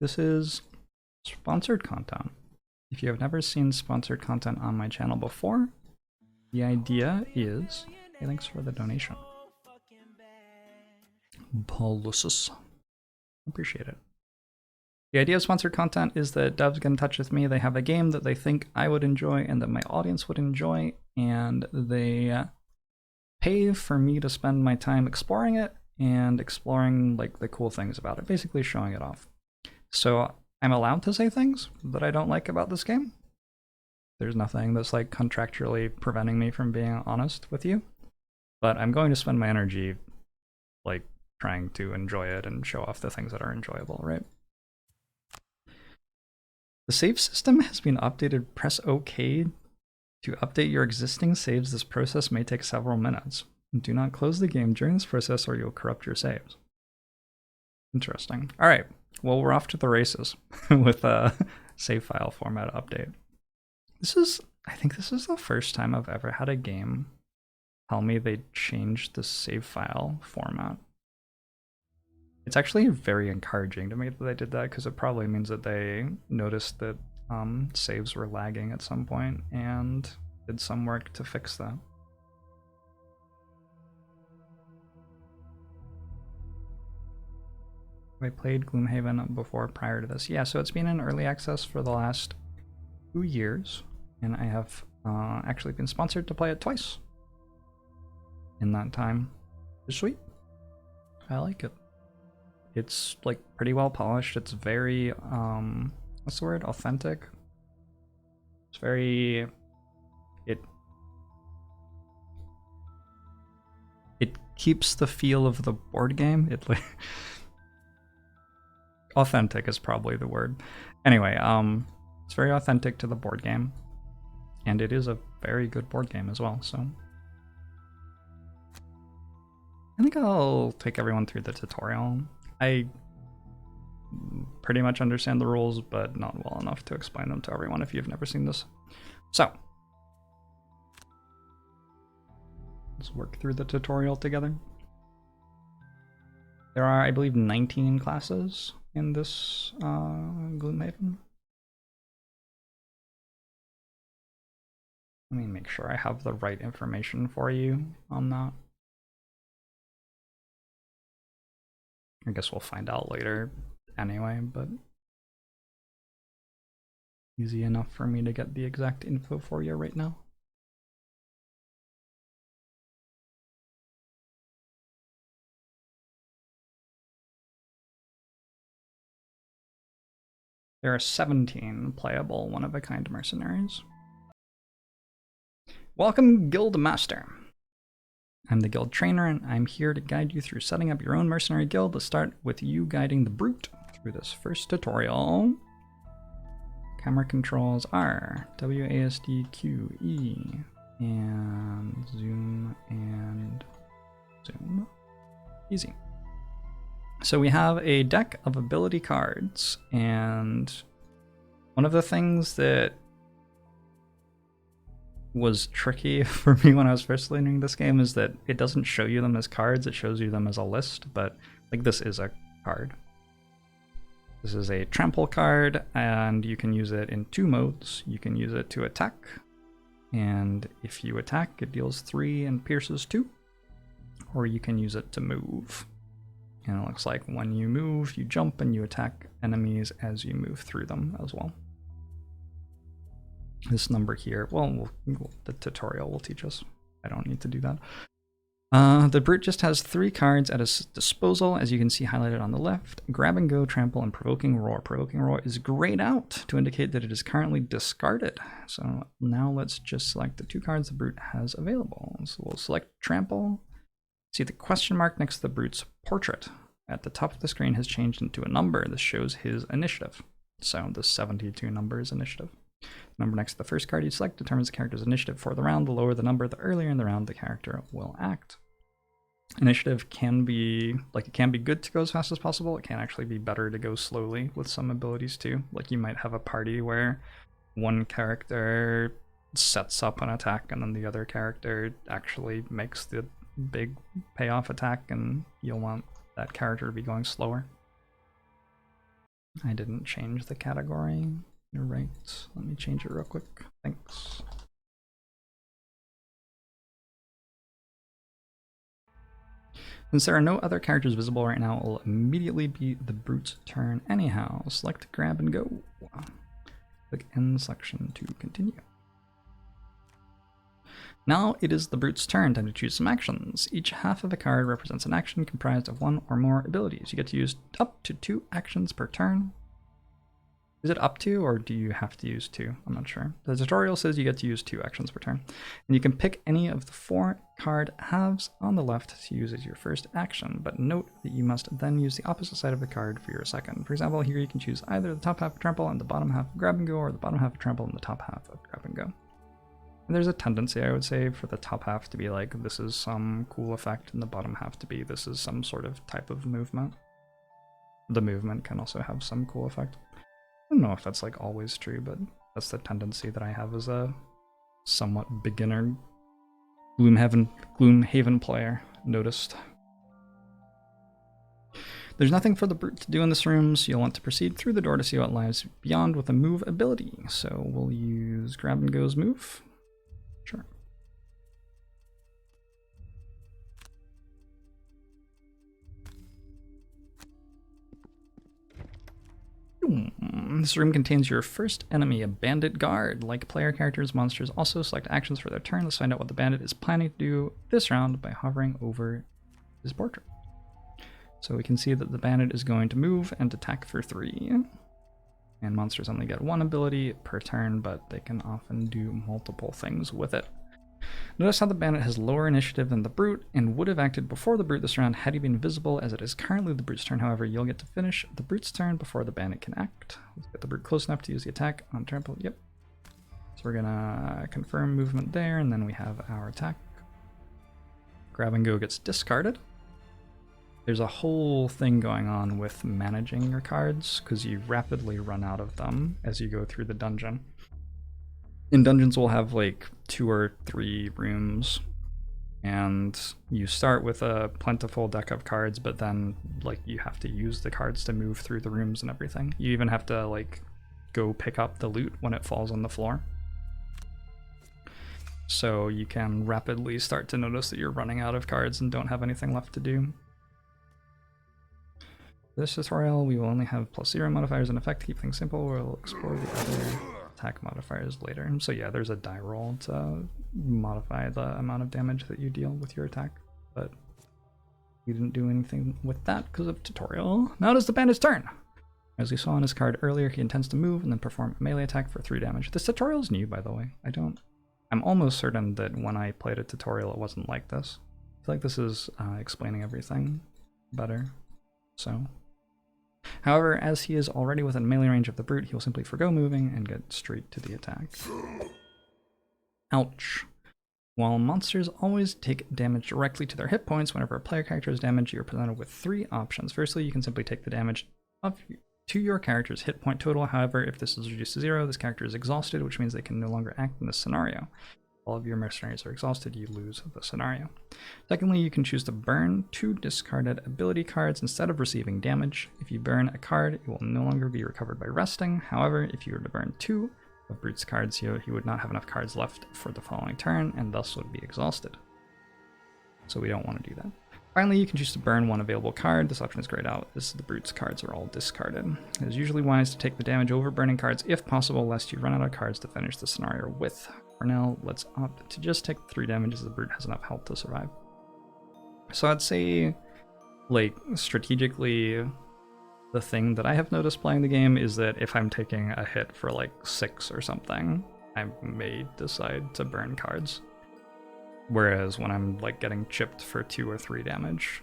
This is sponsored content. If you have never seen sponsored content on my channel before, the idea is... Hey, thanks for the donation. Paulusus. Appreciate it. The idea of sponsored content is that devs get in touch with me. They have a game that they think I would enjoy and that my audience would enjoy, and they pay for me to spend my time exploring it and exploring like the cool things about it, basically showing it off. So I'm allowed to say things that I don't like about this game. There's nothing that's like contractually preventing me from being honest with you, but I'm going to spend my energy like trying to enjoy it and show off the things that are enjoyable, right? The save system has been updated. Press OK to update your existing saves. This process may take several minutes. Do not close the game during this process or you'll corrupt your saves. Interesting. All right. Well, we're off to the races with a save file format update. I think this is the first time I've ever had a game tell me they changed the save file format. It's actually very encouraging to me that they did that, because it probably means that they noticed that saves were lagging at some point and did some work to fix that. I played Gloomhaven before prior to this. Yeah, so it's been in early access for the last 2 years, and I have actually been sponsored to play it twice in that time. It's sweet. I like it. It's like pretty well polished. It's very, what's the word? Authentic. It's very, it keeps the feel of the board game. It like, authentic is probably the word. Anyway, it's very authentic to the board game, and it is a very good board game as well, so I think I'll take everyone through the tutorial. I pretty much understand the rules, but not well enough to explain them to everyone if you've never seen this. So, let's work through the tutorial together. There are, I believe, 19 classes in this Gloomhaven. Let me make sure I have the right information for you on that. I guess we'll find out later anyway, but easy enough for me to get the exact info for you right now. There are 17 playable one-of-a-kind mercenaries. Welcome, Guild Master. I'm the guild trainer, and I'm here to guide you through setting up your own mercenary guild. Let's start with you guiding the brute through this first tutorial. Camera controls are WASD, Q, E, and zoom and zoom. Easy. So we have a deck of ability cards, and one of the things that was tricky for me when I was first learning this game is that it doesn't show you them as cards, it shows you them as a list, but like this is a card. This is a trample card, and you can use it in 2 modes. You can use it to attack, and if you attack, it deals 3 and pierces 2, or you can use it to move. And it looks like when you move, you jump and you attack enemies as you move through them as well. This number here, well, the tutorial will teach us. I don't need to do that. The brute just has 3 cards at his disposal, as you can see highlighted on the left. Grab and Go, Trample, and Provoking Roar. Provoking Roar is grayed out to indicate that it is currently discarded. So now let's just select the 2 cards the brute has available. So we'll select Trample. See the question mark next to the brute's portrait at the top of the screen has changed into a number. This shows his initiative. So the 72 number is initiative. The number next to the first card you select determines the character's initiative for the round. The lower the number, the earlier in the round the character will act. Initiative can be, like, it can be good to go as fast as possible. It can actually be better to go slowly with some abilities too. Like you might have a party where one character sets up an attack and then the other character actually makes the big payoff attack, and you'll want that character to be going slower. I didn't change the category. You're right. Let me change it real quick. Thanks. Since there are no other characters visible right now, it will immediately be the Brute's turn anyhow. Select grab and go. Click end selection to continue. Now it is the Brute's turn. Time to choose some actions. Each half of a card represents an action comprised of one or more abilities. You get to use up to 2 actions per turn. Is it up to, or do you have to use 2? I'm not sure. The tutorial says you get to use 2 actions per turn. And you can pick any of the 4 card halves on the left to use as your first action, but note that you must then use the opposite side of the card for your second. For example, here you can choose either the top half of trample and the bottom half of grab and go, or the bottom half of trample and the top half of grab and go. And there's a tendency, I would say, for the top half to be like, this is some cool effect, and the bottom half to be, this is some sort of type of movement. The movement can also have some cool effect. I don't know if that's like always true, but that's the tendency that I have as a somewhat beginner Gloomhaven player noticed. There's nothing for the Brute to do in this room, so you'll want to proceed through the door to see what lies beyond with a move ability. So we'll use Grab and Go's move. Sure. This room contains your first enemy, a bandit guard. Like player characters, monsters also select actions for their turn. Let's find out what the bandit is planning to do this round by hovering over his portrait. So we can see that the bandit is going to move and attack for 3. And monsters only get 1 ability per turn, but they can often do multiple things with it. Notice how the bandit has lower initiative than the Brute and would have acted before the Brute this round had he been visible, as it is currently the Brute's turn. However, you'll get to finish the Brute's turn before the bandit can act. Let's get the Brute close enough to use the attack on trample. Yep. So we're gonna confirm movement there, and then we have our attack. Grab and Go gets discarded. There's a whole thing going on with managing your cards, because you rapidly run out of them as you go through the dungeon. In dungeons, we'll have like 2 or 3 rooms, and you start with a plentiful deck of cards, but then like you have to use the cards to move through the rooms and everything. You even have to like go pick up the loot when it falls on the floor. So you can rapidly start to notice that you're running out of cards and don't have anything left to do. This tutorial, we will only have +0 modifiers in effect to keep things simple. We'll explore the other attack modifiers later. So yeah, there's a die roll to modify the amount of damage that you deal with your attack, but we didn't do anything with that because of tutorial. Now it is the bandit's turn. As we saw on his card earlier, he intends to move and then perform a melee attack for 3 damage. This tutorial is new, by the way. I'm almost certain that when I played a tutorial, it wasn't like this. I feel like this is explaining everything better. So, however, as he is already within melee range of the Brute, he will simply forgo moving and get straight to the attack. Ouch. While monsters always take damage directly to their hit points, whenever a player character is damaged, you are presented with 3 options. Firstly, you can simply take the damage to your character's hit point total. However, if this is reduced to 0, this character is exhausted, which means they can no longer act in this scenario. If all of your mercenaries are exhausted, you lose the scenario. Secondly, you can choose to burn 2 discarded ability cards instead of receiving damage. If you burn a card, it will no longer be recovered by resting. However, if you were to burn 2 of Brute's cards, he would not have enough cards left for the following turn, and thus would be exhausted. So we don't want to do that. Finally, you can choose to burn 1 available card. This option is grayed out, as the Brute's cards are all discarded. It is usually wise to take the damage over burning cards if possible, lest you run out of cards to finish the scenario with. For now, let's opt to just take 3 damage, as the Brute has enough health to survive. So I'd say, like, strategically, the thing that I have noticed playing the game is that if I'm taking a hit for like 6 or something, I may decide to burn cards. Whereas when I'm like getting chipped for 2 or 3 damage,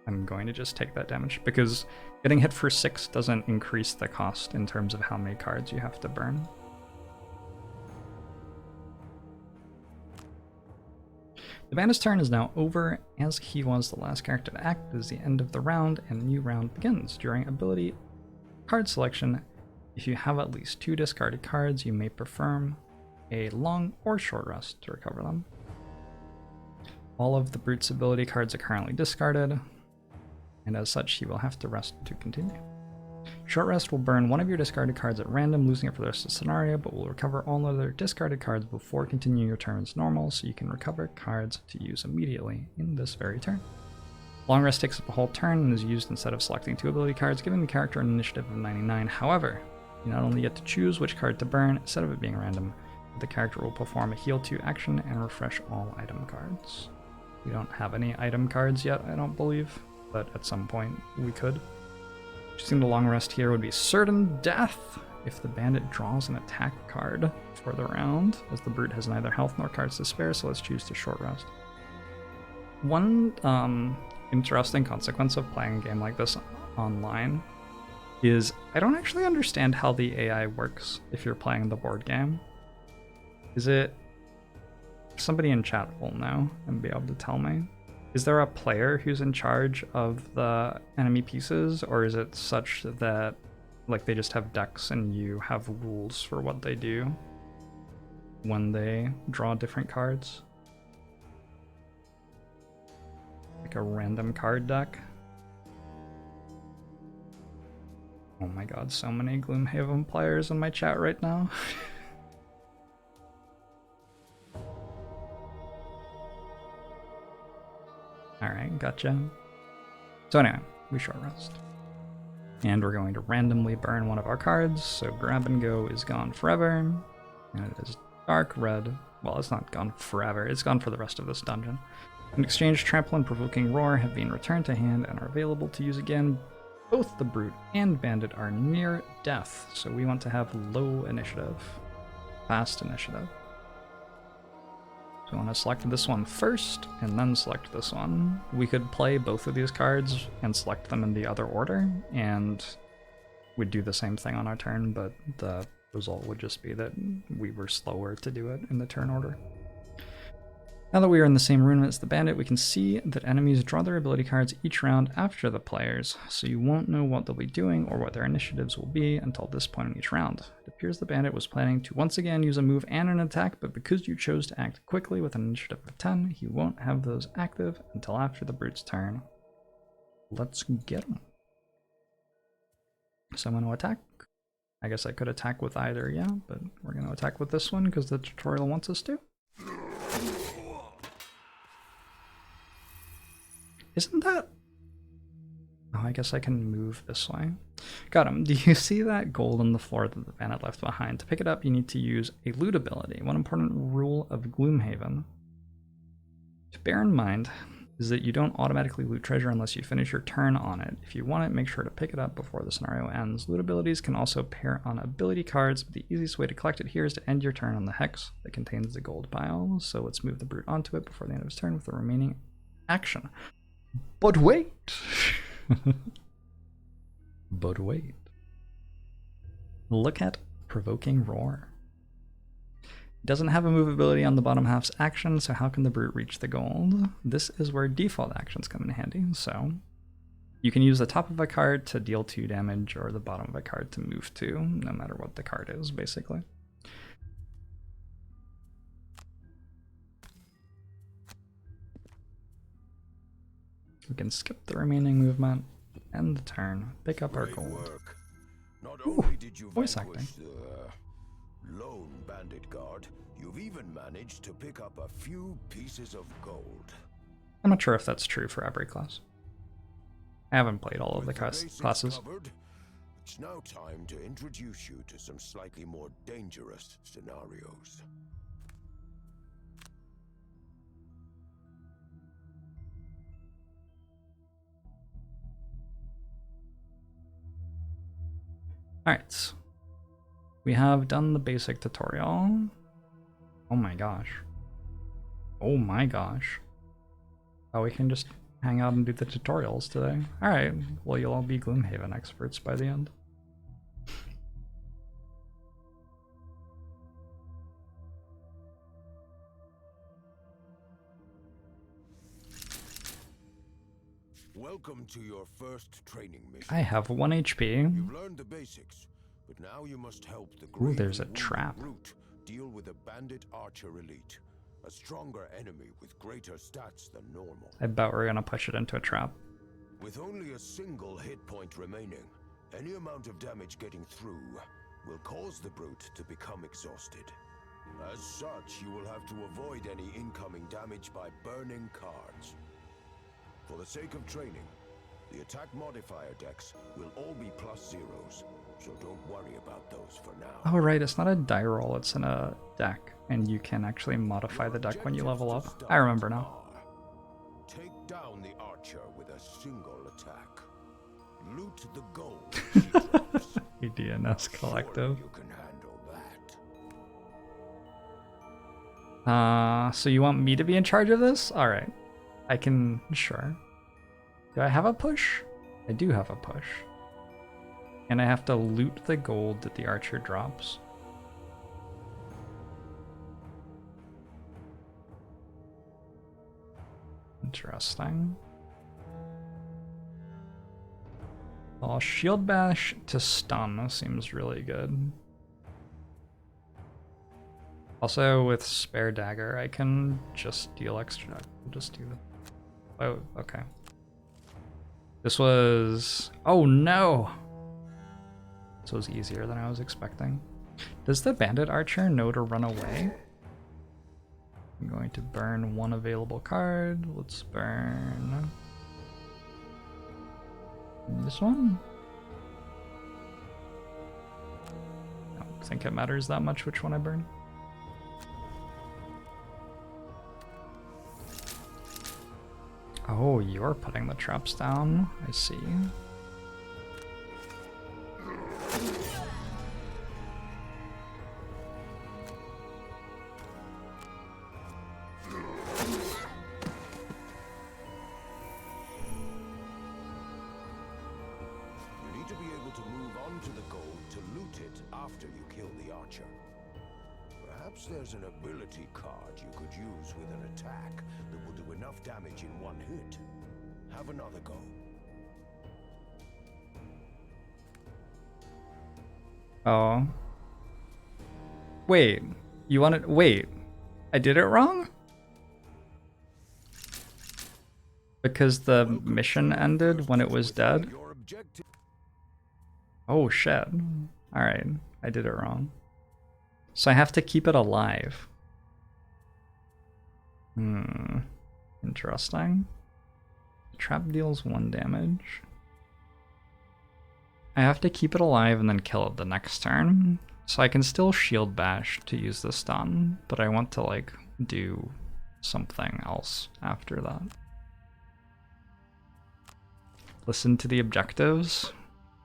I'm going to just take that damage, because getting hit for 6 doesn't increase the cost in terms of how many cards you have to burn. The bandit's turn is now over, as he was the last character to act. It is the end of the round, and a new round begins. During ability card selection, if you have at least 2 discarded cards, you may perform a long or short rest to recover them. All of the Brute's ability cards are currently discarded, and as such, he will have to rest to continue. Short rest will burn one of your discarded cards at random, losing it for the rest of the scenario, but will recover all other discarded cards before continuing your turn as normal, so you can recover cards to use immediately in this very turn. Long rest takes up a whole turn and is used instead of selecting 2 ability cards, giving the character an initiative of 99. However, you not only get to choose which card to burn instead of it being random, but the character will perform a heal 2 action and refresh all item cards. We don't have any item cards yet, I don't believe, but at some point we could. Choosing the long rest here would be certain death if the bandit draws an attack card for the round, as the brute has neither health nor cards to spare, so let's choose to short rest. One interesting consequence of playing a game like this online is I don't actually understand how the AI works if you're playing the board game. Is it... Somebody in chat will know and be able to tell me. Is there a player who's in charge of the enemy pieces, or is it such that like they just have decks and you have rules for what they do when they draw different cards? Like a random card deck? Oh my god, so many Gloomhaven players in my chat right now. Alright, gotcha. So anyway, we short rest. And we're going to randomly burn one of our cards, so grab and go is gone forever. And it is dark red. Well, it's not gone forever, it's gone for the rest of this dungeon. In exchange, Trample and Provoking Roar have been returned to hand and are available to use again. Both the Brute and Bandit are near death, so we want to have low initiative. Fast initiative. So we want to select this one first, and then select this one. We could play both of these cards and select them in the other order, and we'd do the same thing on our turn, but the result would just be that we were slower to do it in the turn order. Now that we are in the same room as the bandit, we can see that enemies draw their ability cards each round after the players, so you won't know what they'll be doing or what their initiatives will be until this point in each round. It appears the bandit was planning to once again use a move and an attack, but because you chose to act quickly with an initiative of 10, he won't have those active until after the brute's turn. Let's get him. So I'm going to attack. I guess I could attack with either, yeah, but we're going to attack with this one because the tutorial wants us to. Isn't that... Oh, I guess I can move this way. Got him. Do you see that gold on the floor that the bandit left behind? To pick it up, you need to use a loot ability. One important rule of Gloomhaven to bear in mind is that you don't automatically loot treasure unless you finish your turn on it. If you want it, make sure to pick it up before the scenario ends. Loot abilities can also pair on ability cards, but the easiest way to collect it here is to end your turn on the hex that contains the gold pile. So let's move the brute onto it before the end of his turn with the remaining action. But wait! But wait. Look at Provoking Roar. It doesn't have a move ability on the bottom half's action, so how can the brute reach the gold? This is where default actions come in handy, so you can use the top of a card to deal 2 damage or the bottom of a card to move 2, no matter what the card is, basically. We can skip the remaining movement, end the turn, pick up our gold. Not only did you voice acting. The lone bandit guard, you've even managed to pick up a few pieces of gold. I'm not sure if that's true for every class. I haven't played all of the classes. Covered, it's now time to introduce you to some slightly more dangerous scenarios. Alright, we have done the basic tutorial. Oh my gosh. Oh my gosh. Oh, we can just hang out and do the tutorials today. Alright, well you'll all be Gloomhaven experts by the end. Welcome to your first training mission. I have 1 HP. You've learned the basics, but now you must help the Ooh, there's a trap. Brute deal with a bandit archer elite, a stronger enemy with greater stats than normal. I bet we're gonna push it into a trap. With only a single hit point remaining, Any amount of damage getting through will cause the brute to become exhausted. As such, you will have to avoid any incoming damage by burning cards. For the sake of training, the attack modifier decks will all be +0s, so don't worry about those for now. Oh right, it's not a die roll, it's in a deck, and you can actually modify the deck when you level up. I remember now. Take down the archer with a single attack. Loot the gold she drops. DNS collective. You can handle that. So you want me to be in charge of this? Alright. I can, sure. Do I have a push? I do have a push. And I have to loot the gold that the archer drops. Interesting. Well, shield bash to stun seems really good. Also, with spare dagger, I can just deal extra. I'll just do that. Oh, okay. This was... Oh no! This was easier than I was expecting. Does the bandit archer know to run away? I'm going to burn one available card. Let's burn this one. I don't think it matters that much which one I burn. Oh, you're putting the traps down. I see. There's an ability card you could use with an attack that will do enough damage in one hit. Have another go. Oh. Wait. You want it? Wait. I did it wrong? Because the mission ended when it was dead? Oh shit. Alright. I did it wrong. So I have to keep it alive. Interesting. Trap deals 1 damage. I have to keep it alive and then kill it the next turn. So I can still shield bash to use the stun, but I want to like do something else after that. Listen to the objectives,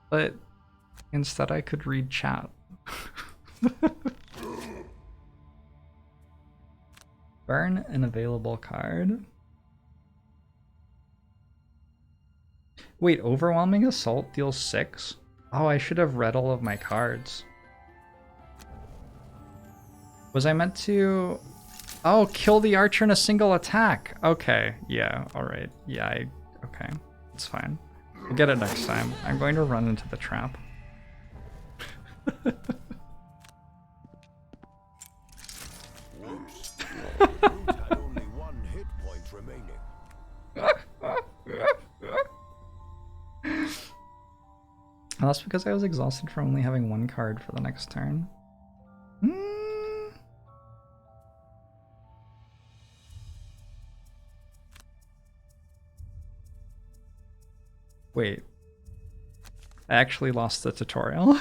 but instead I could read chat. Burn an available card. Wait, overwhelming assault deals 6? Oh, I should have read all of my cards. Was I meant to... Oh, kill the archer in a single attack. Okay, yeah, alright. Yeah, okay, it's fine. We'll get it next time. I'm going to run into the trap. Had only 1 hit point remaining. Well, that's because I was exhausted from only having 1 card for the next turn. Wait. I actually lost the tutorial.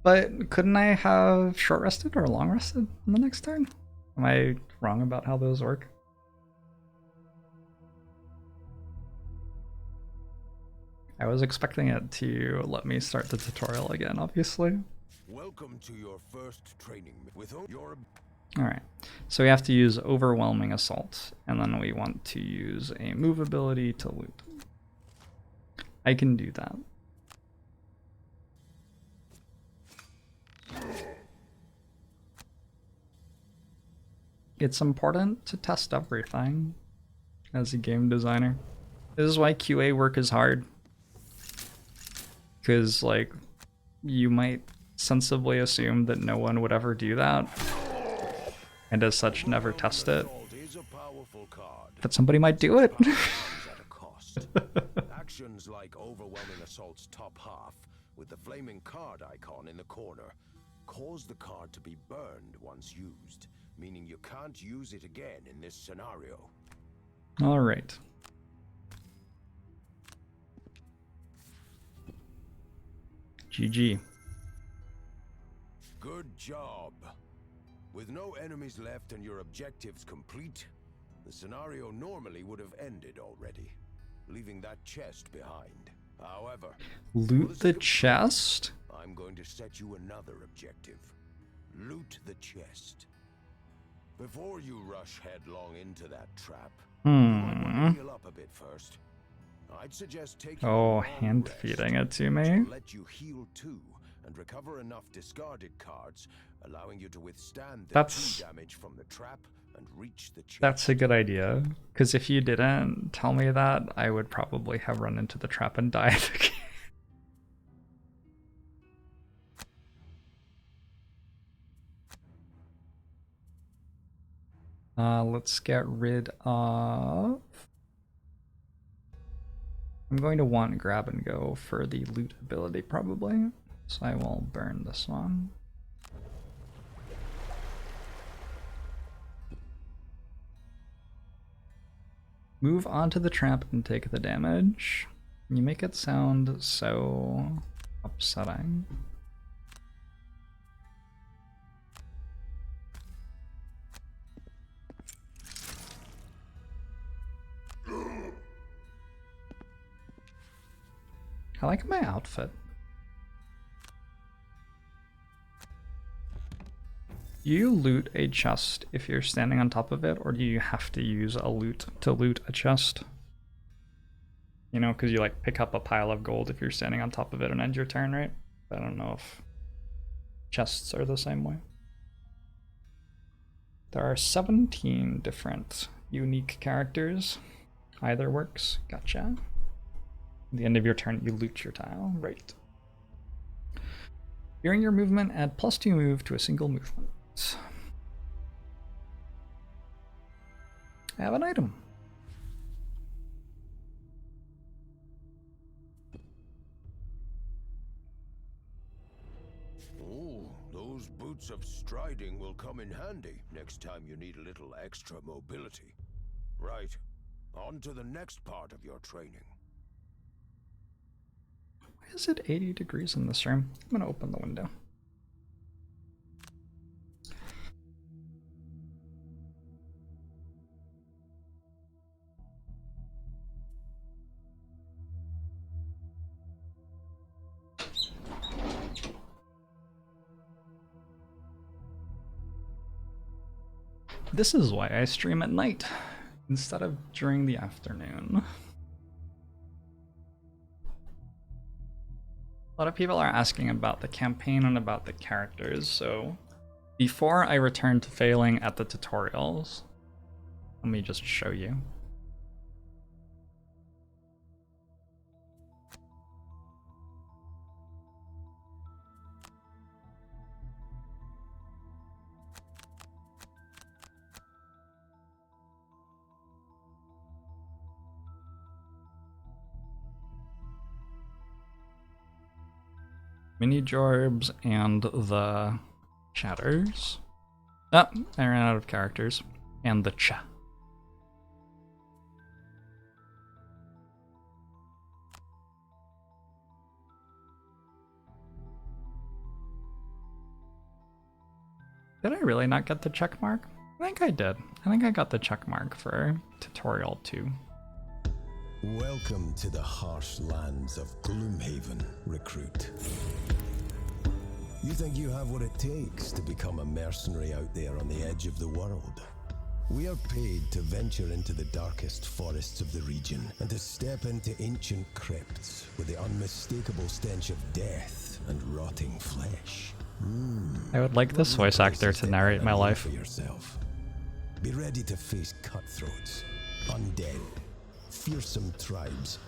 But couldn't I have short rested or long rested on the next turn? Am I wrong about how those work? I was expecting it to let me start the tutorial again, obviously. Welcome to your first training with your... Alright, so we have to use Overwhelming Assault, and then we want to use a move ability to loot. I can do that. It's important to test everything as a game designer. This is why QA work is hard. Because, like, you might sensibly assume that no one would ever do that, and as such never test it. But somebody might do it. Actions like overwhelming assault's top half, with the flaming card icon in the corner, cause the card to be burned once used, meaning you can't use it again in this scenario. All right. GG. Good job. With no enemies left and your objectives complete, the scenario normally would have ended already, leaving that chest behind. However, Loot the chest? I'm going to set you another objective. Loot the chest. Before you rush headlong into that trap, you might want to heal up a bit first. I'd suggest taking Oh, hand feeding it to me. let you heal too and recover enough discarded cards, allowing you to withstand the 2 damage from the trap and reach the chest. That's a good idea, because if you didn't tell me that, I would probably have run into the trap and died again. Let's get rid of... I'm going to want grab and go for the loot ability probably, so I will burn this one. Move onto the trap and take the damage. You make it sound so upsetting. I like my outfit. Do you loot a chest if you're standing on top of it, or do you have to use a loot to loot a chest? You know, because you like pick up a pile of gold if you're standing on top of it and end your turn, right? I don't know if chests are the same way. There are 17 different unique characters. Either works. Gotcha. At the end of your turn, you loot your tile. Right. During your movement, add +2 move to a single movement. I have an item. Oh, those boots of striding will come in handy next time you need a little extra mobility. Right, on to the next part of your training. Why is it 80 degrees in this room? I'm gonna open the window. This is why I stream at night instead of during the afternoon. A lot of people are asking about the campaign and about the characters, so before I return to failing at the tutorials, let me just show you. Mini Jorbs and the Chatters. Ah, I ran out of characters. And the Cha. Did I really not get the check mark? I think I did. I think I got the check mark for tutorial 2. Welcome to the harsh lands of Gloomhaven, recruit. You think you have what it takes to become a mercenary out there on the edge of the world? We are paid to venture into the darkest forests of the region and to step into ancient crypts with the unmistakable stench of death and rotting flesh. I would like this voice actor to narrate my life. For yourself. Be ready to face cutthroats, undead, fearsome tribes,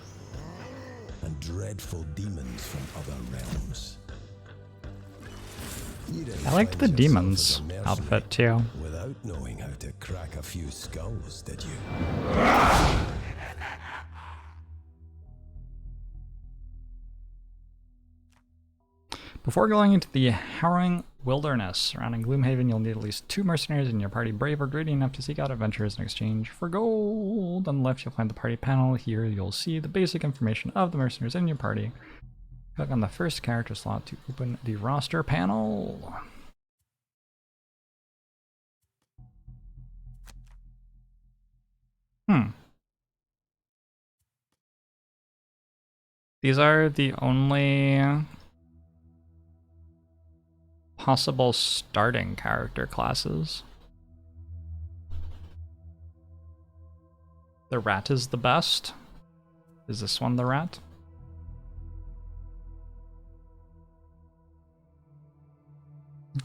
and dreadful demons from other realms. I liked the demons outfit too. Without knowing how to crack a few skulls, did you? Before going into the harrowing wilderness surrounding Gloomhaven, you'll need at least 2 mercenaries in your party brave or greedy enough to seek out adventurers in exchange for gold. On the left, you'll find the party panel. Here, you'll see the basic information of the mercenaries in your party. Click on the first character slot to open the roster panel. These are the only possible starting character classes. The rat is the best. Is this one the rat?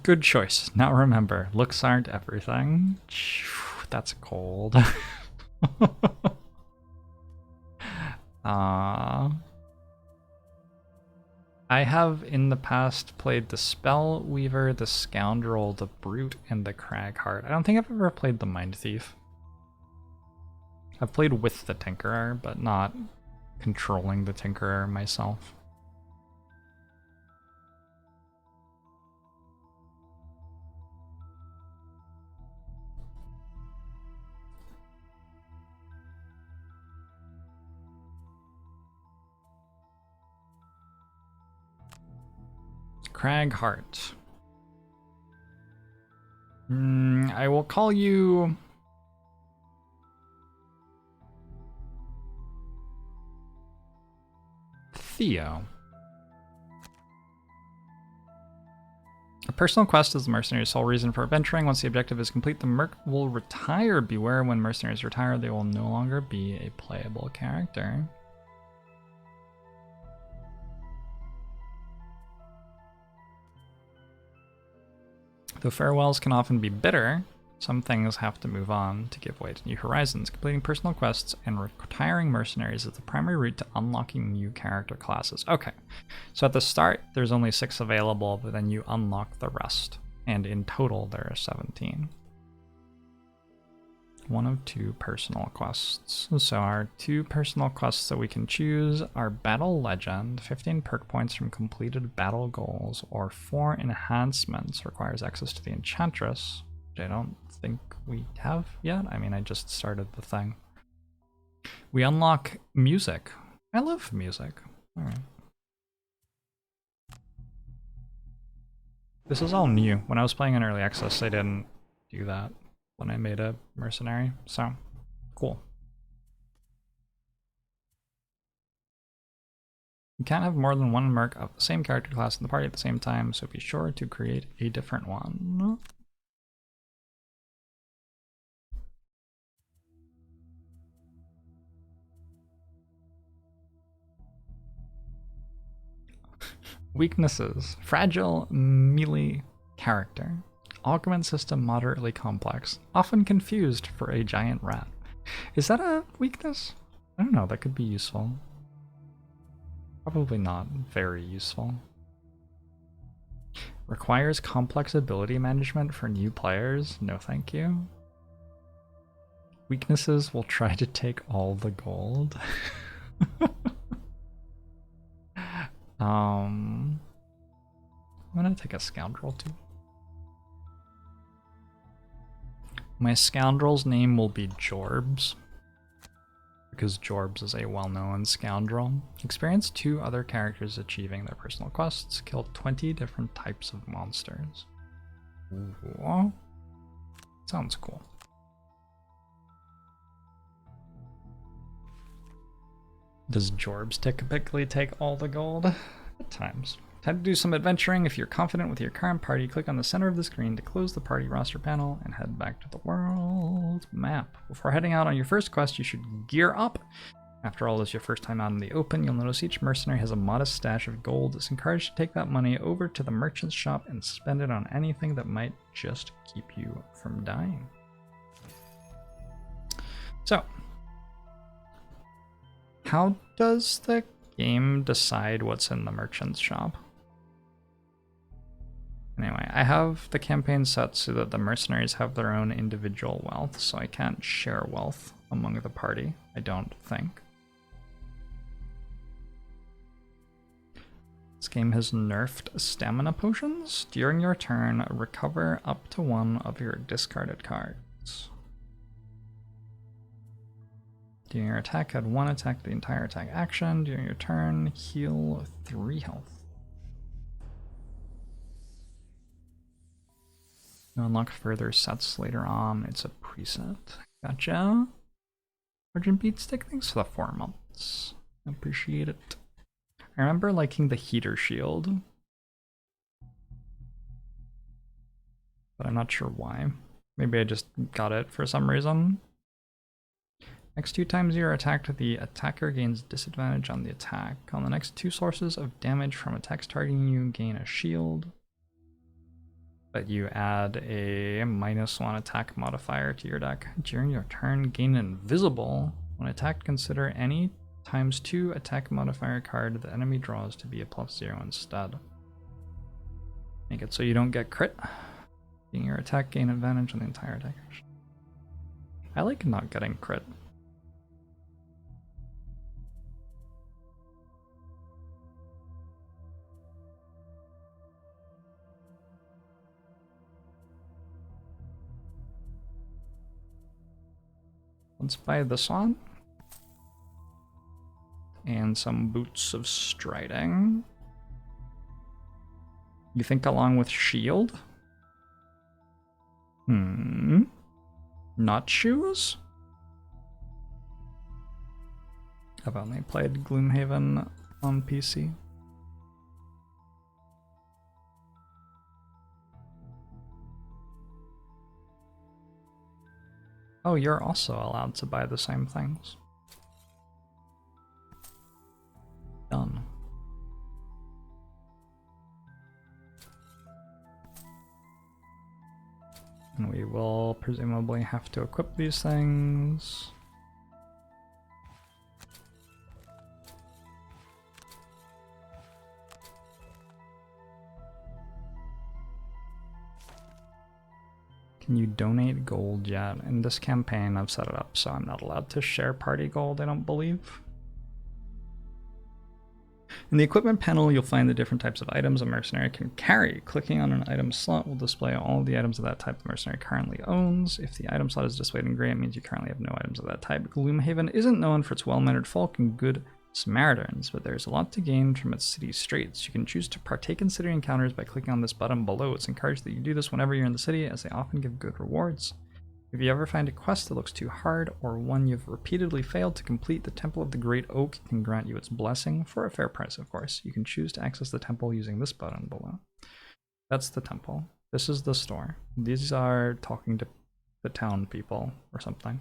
Good choice. Now remember, looks aren't everything. That's cold. I have in the past played the Spell Weaver, the Scoundrel, the Brute, and the Cragheart. I don't think I've ever played the Mind Thief. I've played with the Tinkerer, but not controlling the Tinkerer myself. Cragheart. I will call you... Theo. A personal quest is the mercenary's sole reason for adventuring. Once the objective is complete, the merc will retire. Beware, when mercenaries retire, they will no longer be a playable character. Though farewells can often be bitter, some things have to move on to give way to new horizons. Completing personal quests and retiring mercenaries is the primary route to unlocking new character classes. Okay, so at the start, there's only 6 available, but then you unlock the rest. And in total, there are 17. 1 of 2 personal quests. So our 2 personal quests that we can choose are Battle Legend, 15 perk points from completed battle goals, or 4 enhancements, requires access to the Enchantress, which I don't think we have yet. I mean, I just started the thing. We unlock music. I love music. All right. This is all new. When I was playing in early access, I didn't do that when I made a mercenary, so cool. You can't have more than 1 merc of the same character class in the party at the same time, so be sure to create a different one. Weaknesses. Fragile melee character. Augment system moderately complex. Often confused for a giant rat. Is that a weakness? I don't know, that could be useful. Probably not very useful. Requires complex ability management for new players? No thank you. Weaknesses will try to take all the gold. I'm gonna take a Scoundrel too. My Scoundrel's name will be Jorbs, because Jorbs is a well-known scoundrel. Experience 2 other characters achieving their personal quests. Kill 20 different types of monsters. Ooh. Sounds cool. Does Jorbs typically take all the gold? At times. Time to do some adventuring. If you're confident with your current party, click on the center of the screen to close the party roster panel and head back to the world map. Before heading out on your first quest, you should gear up. After all, this is your first time out in the open. You'll notice each mercenary has a modest stash of gold. It's encouraged to take that money over to the merchant's shop and spend it on anything that might just keep you from dying. So, how does the game decide what's in the merchant's shop? Anyway, I have the campaign set so that the mercenaries have their own individual wealth, so I can't share wealth among the party, I don't think. Let's game has nerfed stamina potions. During your turn, recover up to 1 of your discarded cards. During your attack, add 1 attack to the entire attack action. During your turn, heal 3 health. You unlock further sets later on. It's a preset. Gotcha. Argent Beat Stick, thanks for the 4 months. Appreciate it. I remember liking the heater shield, but I'm not sure why. Maybe I just got it for some reason. Next 2 times you're attacked, the attacker gains disadvantage on the attack. On the next 2 sources of damage from attacks targeting you, gain a shield. But you add a -1 attack modifier to your deck. During your turn, gain invisible. When attacked, consider any ×2 attack modifier card the enemy draws to be a +0 instead. Make it so you don't get crit. Being your attack, gain advantage on the entire attack. I like not getting crit. Let's buy this one. And some boots of striding. You think along with shield? Not shoes? I've only played Gloomhaven on PC. Oh, you're also allowed to buy the same things. Done. And we will presumably have to equip these things. Can you donate gold yet? In this campaign, I've set it up so I'm not allowed to share party gold, I don't believe. In the equipment panel, you'll find the different types of items a mercenary can carry. Clicking on an item slot will display all of the items of that type the mercenary currently owns. If the item slot is displayed in gray, it means you currently have no items of that type. Gloomhaven isn't known for its well-mannered folk and good Samaritans, but there's a lot to gain from its city streets. You can choose to partake in city encounters by clicking on this button below. It's encouraged that you do this whenever you're in the city, as they often give good rewards. If you ever find a quest that looks too hard, or one you've repeatedly failed to complete, the Temple of the Great Oak can grant you its blessing, for a fair price of course. You can choose to access the temple using this button below. That's the temple. This is the store. These are talking to the town people or something.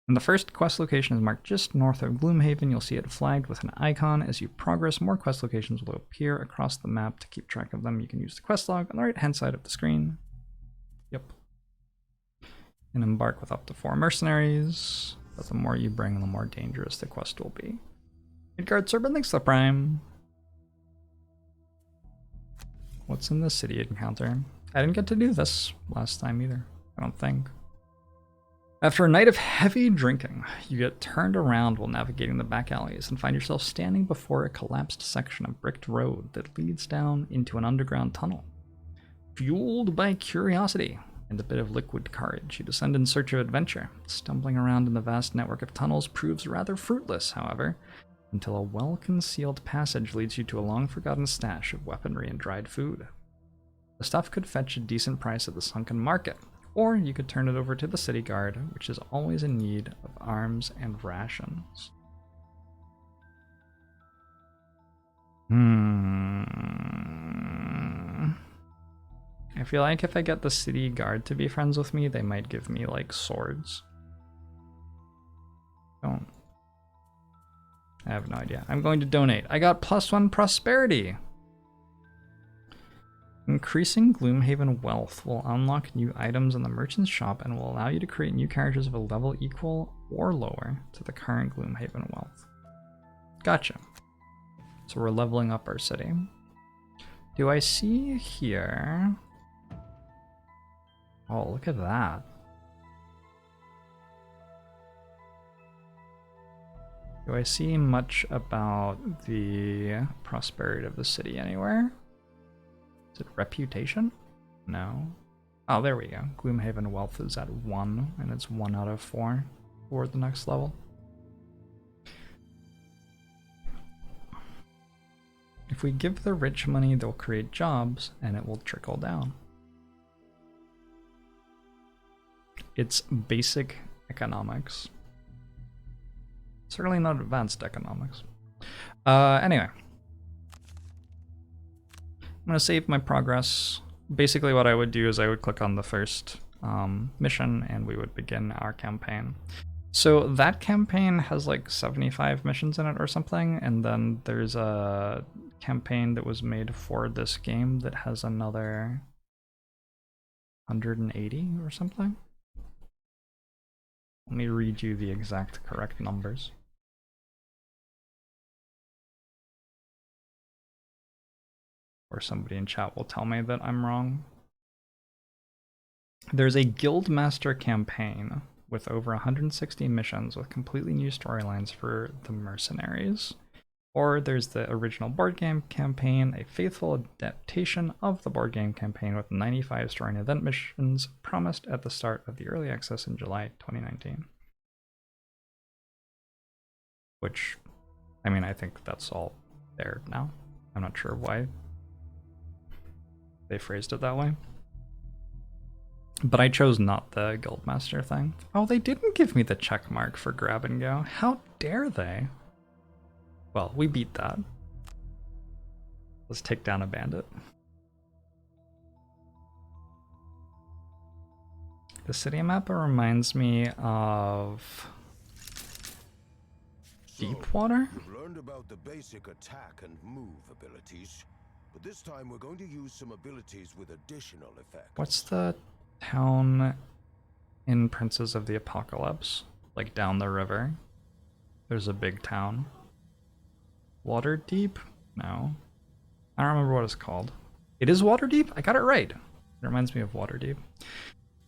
And the first quest location is marked just north of Gloomhaven. You'll see it flagged with an icon. As you progress, more quest locations will appear across the map. To keep track of them, you can use the quest log on the right hand side of the screen. Yep. And embark with up to 4 mercenaries. But the more you bring, the more dangerous the quest will be. Midgard Serpent, thanks for the prime. What's in the city encounter? I didn't get to do this last time either, I don't think. After a night of heavy drinking, you get turned around while navigating the back alleys and find yourself standing before a collapsed section of bricked road that leads down into an underground tunnel. Fueled by curiosity and a bit of liquid courage, you descend in search of adventure. Stumbling around in the vast network of tunnels proves rather fruitless, however, until a well-concealed passage leads you to a long-forgotten stash of weaponry and dried food. The stuff could fetch a decent price at the sunken market, or you could turn it over to the city guard, which is always in need of arms and rations. I feel like if I get the city guard to be friends with me, they might give me, like, swords. Don't. I have no idea. I'm going to donate. I got +1 prosperity! Increasing Gloomhaven wealth will unlock new items in the merchant's shop and will allow you to create new characters of a level equal or lower to the current Gloomhaven wealth. Gotcha. So we're leveling up our city. Do I see here... Oh, look at that. Do I see much about the prosperity of the city anywhere? Is it reputation? No. Oh, there we go. Gloomhaven wealth is at 1, and it's 1 out of 4 for the next level. If we give the rich money, they'll create jobs, and it will trickle down. It's basic economics. Certainly not advanced economics. Anyway. I'm going to save my progress. Basically what I would do is I would click on the first mission, and we would begin our campaign. So that campaign has like 75 missions in it or something, and then there's a campaign that was made for this game that has another 180 or something. Let me read you the exact correct numbers. Or somebody in chat will tell me that I'm wrong. There's a Guildmaster campaign with over 160 missions with completely new storylines for the mercenaries. Or there's the original board game campaign, a faithful adaptation of the board game campaign with 95 story and event missions promised at the start of the early access in July 2019. Which, I mean, I think that's all there now. I'm not sure why they phrased it that way. But I chose not the Guildmaster thing. Oh, they didn't give me the check mark for grab and go. How dare they? Well, we beat that. Let's take down a bandit. The city map reminds me of Deepwater? You've learned about the basic attack and move abilities, but this time we're going to use some abilities with additional effects. What's the town in Princes of the Apocalypse? Like down the river? There's a big town. Waterdeep? No. I don't remember what it's called. It is Waterdeep? I got it right. It reminds me of Waterdeep.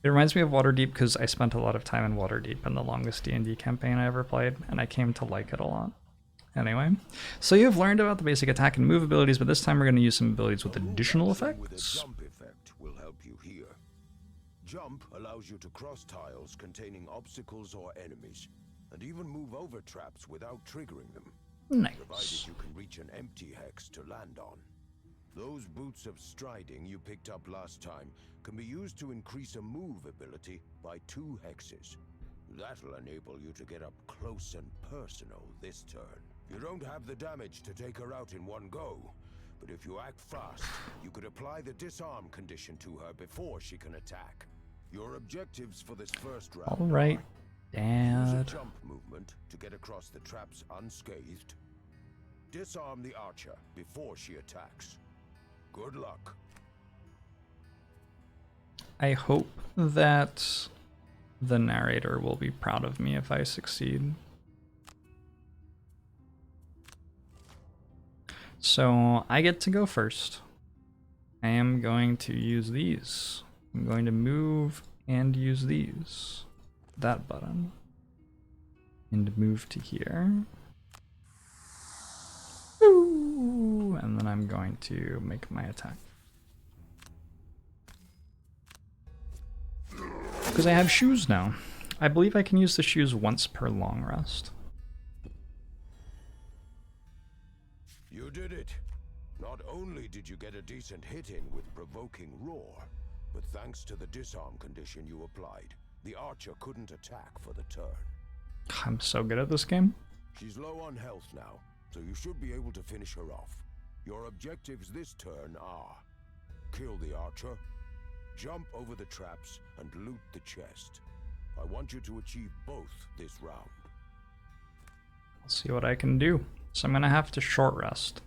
It reminds me of Waterdeep because I spent a lot of time in Waterdeep in the longest D&D campaign I ever played, and I came to like it a lot. Anyway, so you've learned about the basic attack and move abilities, but this time we're going to use some abilities with additional effects. With a jump effect will help you here. Jump allows you to cross tiles containing obstacles or enemies, and even move over traps without triggering them. Nice. Provided you can reach an empty hex to land on. Those boots of striding you picked up last time can be used to increase a move ability by 2 hexes. That'll enable you to get up close and personal this turn. You don't have the damage to take her out in one go, but if you act fast, you could apply the disarm condition to her before she can attack. Your objectives for this first round All right, are: use a Dad. jump movement to get across the traps unscathed. Disarm the archer before she attacks. Good luck. I hope that the narrator will be proud of me if I succeed. So I get to go first. I am going to use these. I'm going to move and use these. That button. And move to here. Ooh, and then I'm going to make my attack. Because I have shoes now. I believe I can use the shoes once per long rest. You did it. Not only did you get a decent hit in with provoking roar, but thanks to the disarm condition you applied, the archer couldn't attack for the turn. I'm so good at this game. She's low on health now, so you should be able to finish her off. Your objectives this turn are: kill the archer, jump over the traps, and loot the chest. I want you to achieve both this round. I'll see what I can do. So I'm gonna have to short rest.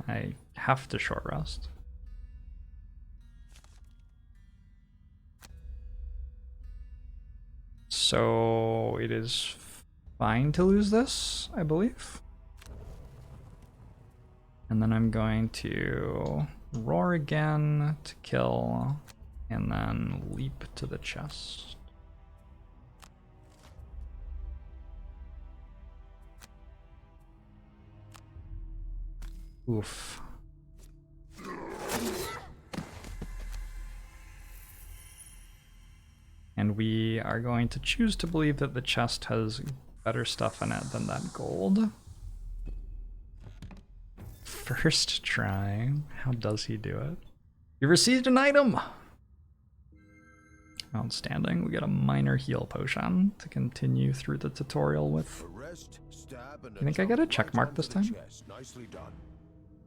I have to short rest. So it is fine to lose this, I believe. And then I'm going to roar again to kill, and then leap to the chest. Oof. And we are going to choose to believe that the chest has better stuff in it than that gold. First try. How does he do it? You received an item! Outstanding. We get a minor heal potion to continue through the tutorial with. You think I get a check mark this time? Nicely done.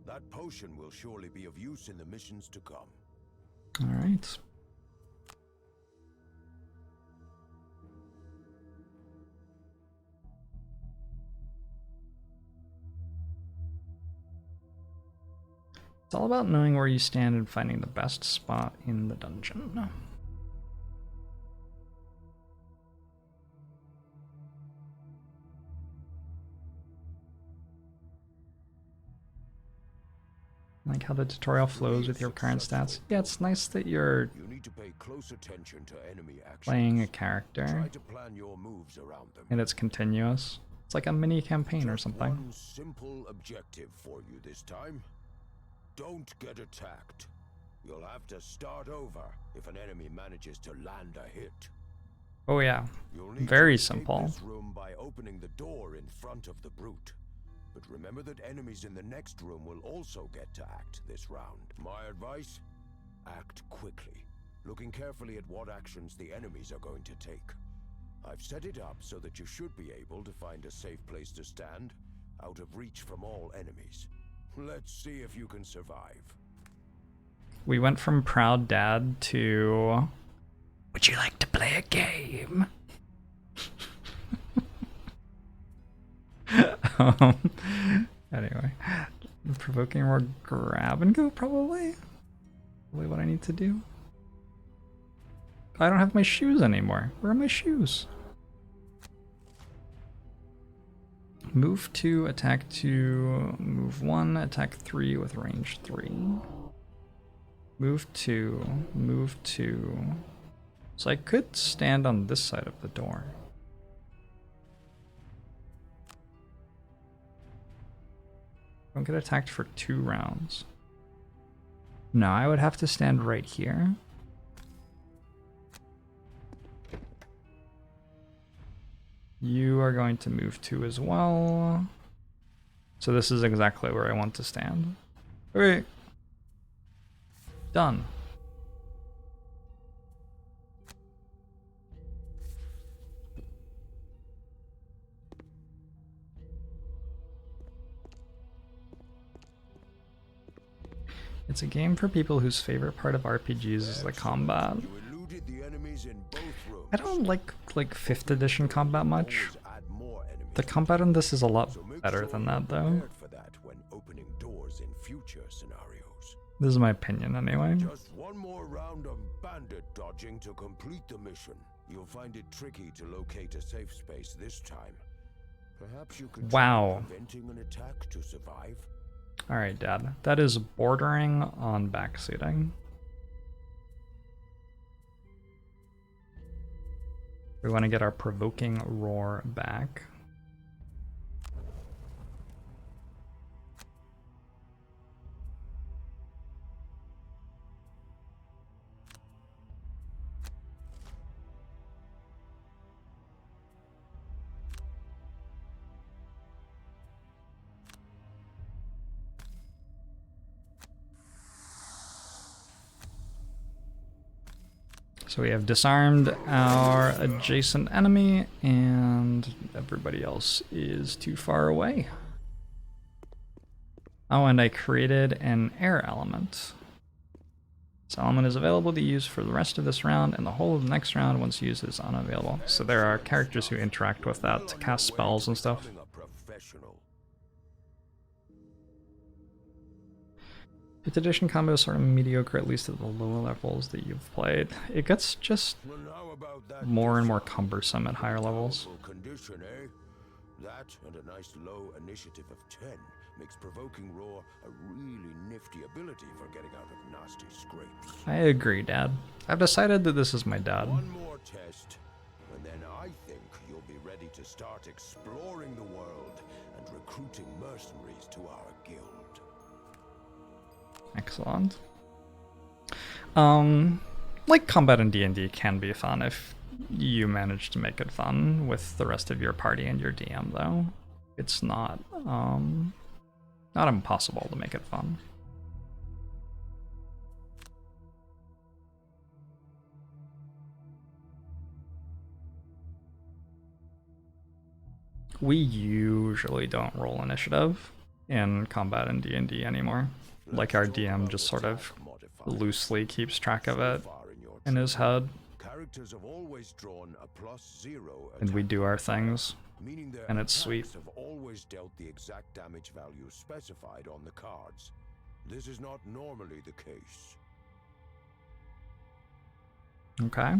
That potion will surely be of use in the missions to come. Alright. It's all about knowing where you stand and finding the best spot in the dungeon. Like how the tutorial flows with your current stats. Yeah, it's nice that you're playing a character and it's continuous. It's like a mini campaign or something. One simple objective for you this time. Don't get attacked. You'll have to start over if an enemy manages to land a hit. Oh yeah, You'll need very to escape simple. this room by opening the door in front of the brute. But remember that enemies in the next room will also get to act this round. My advice? Act quickly, looking carefully at what actions the enemies are going to take. I've set it up so that you should be able to find a safe place to stand, out of reach from all enemies. Let's see if you can survive. We went from proud dad to, would you like to play a game? Anyway, provoking more grab and go probably. Probably what I need to do. I don't have my shoes anymore. Where are my shoes? Move 2, attack 2, move 1, attack 3 with range 3. Move 2, move 2. So I could stand on this side of the door. Don't get attacked for 2 rounds. No, I would have to stand right here. You are going to move 2 as well. So this is exactly where I want to stand. Okay. Done. It's a game for people whose favorite part of RPGs is the combat. I don't like 5th edition combat much. The combat in this is a lot better than that though. This is my opinion anyway. Just one more round of bandit dodging to complete the mission. You'll find it tricky to locate a safe space this time. Perhaps you could try preventing an attack to survive. Alright, Dad. That is bordering on backseating. We want to get our provoking roar back. So we have disarmed our adjacent enemy, and everybody else is too far away. Oh, and I created an air element. This element is available to use for the rest of this round, and the whole of the next round once used is unavailable. So there are characters who interact with that to cast spells and stuff. 5th edition combo is sort of mediocre, at least at the lower levels that you've played. It gets just more and more cumbersome at higher levels. That and a nice low initiative of 10 makes provoking roar a really nifty ability for getting out of nasty scrapes. I agree, Dad. I've decided that this is my dad. One more test, and then I think you'll be ready to start exploring the world and recruiting mercenaries to our guild. Excellent. Like combat in D&D can be fun if you manage to make it fun with the rest of your party and your DM, though. It's not impossible to make it fun. We usually don't roll initiative in combat in D&D anymore. Like our DM just sort of loosely keeps track of it in his head. Characters have always drawn a +0 And we do our things, meaning their and it's sweet. attacks have always dealt the exact damage value specified on the cards. This is not normally the case. Okay.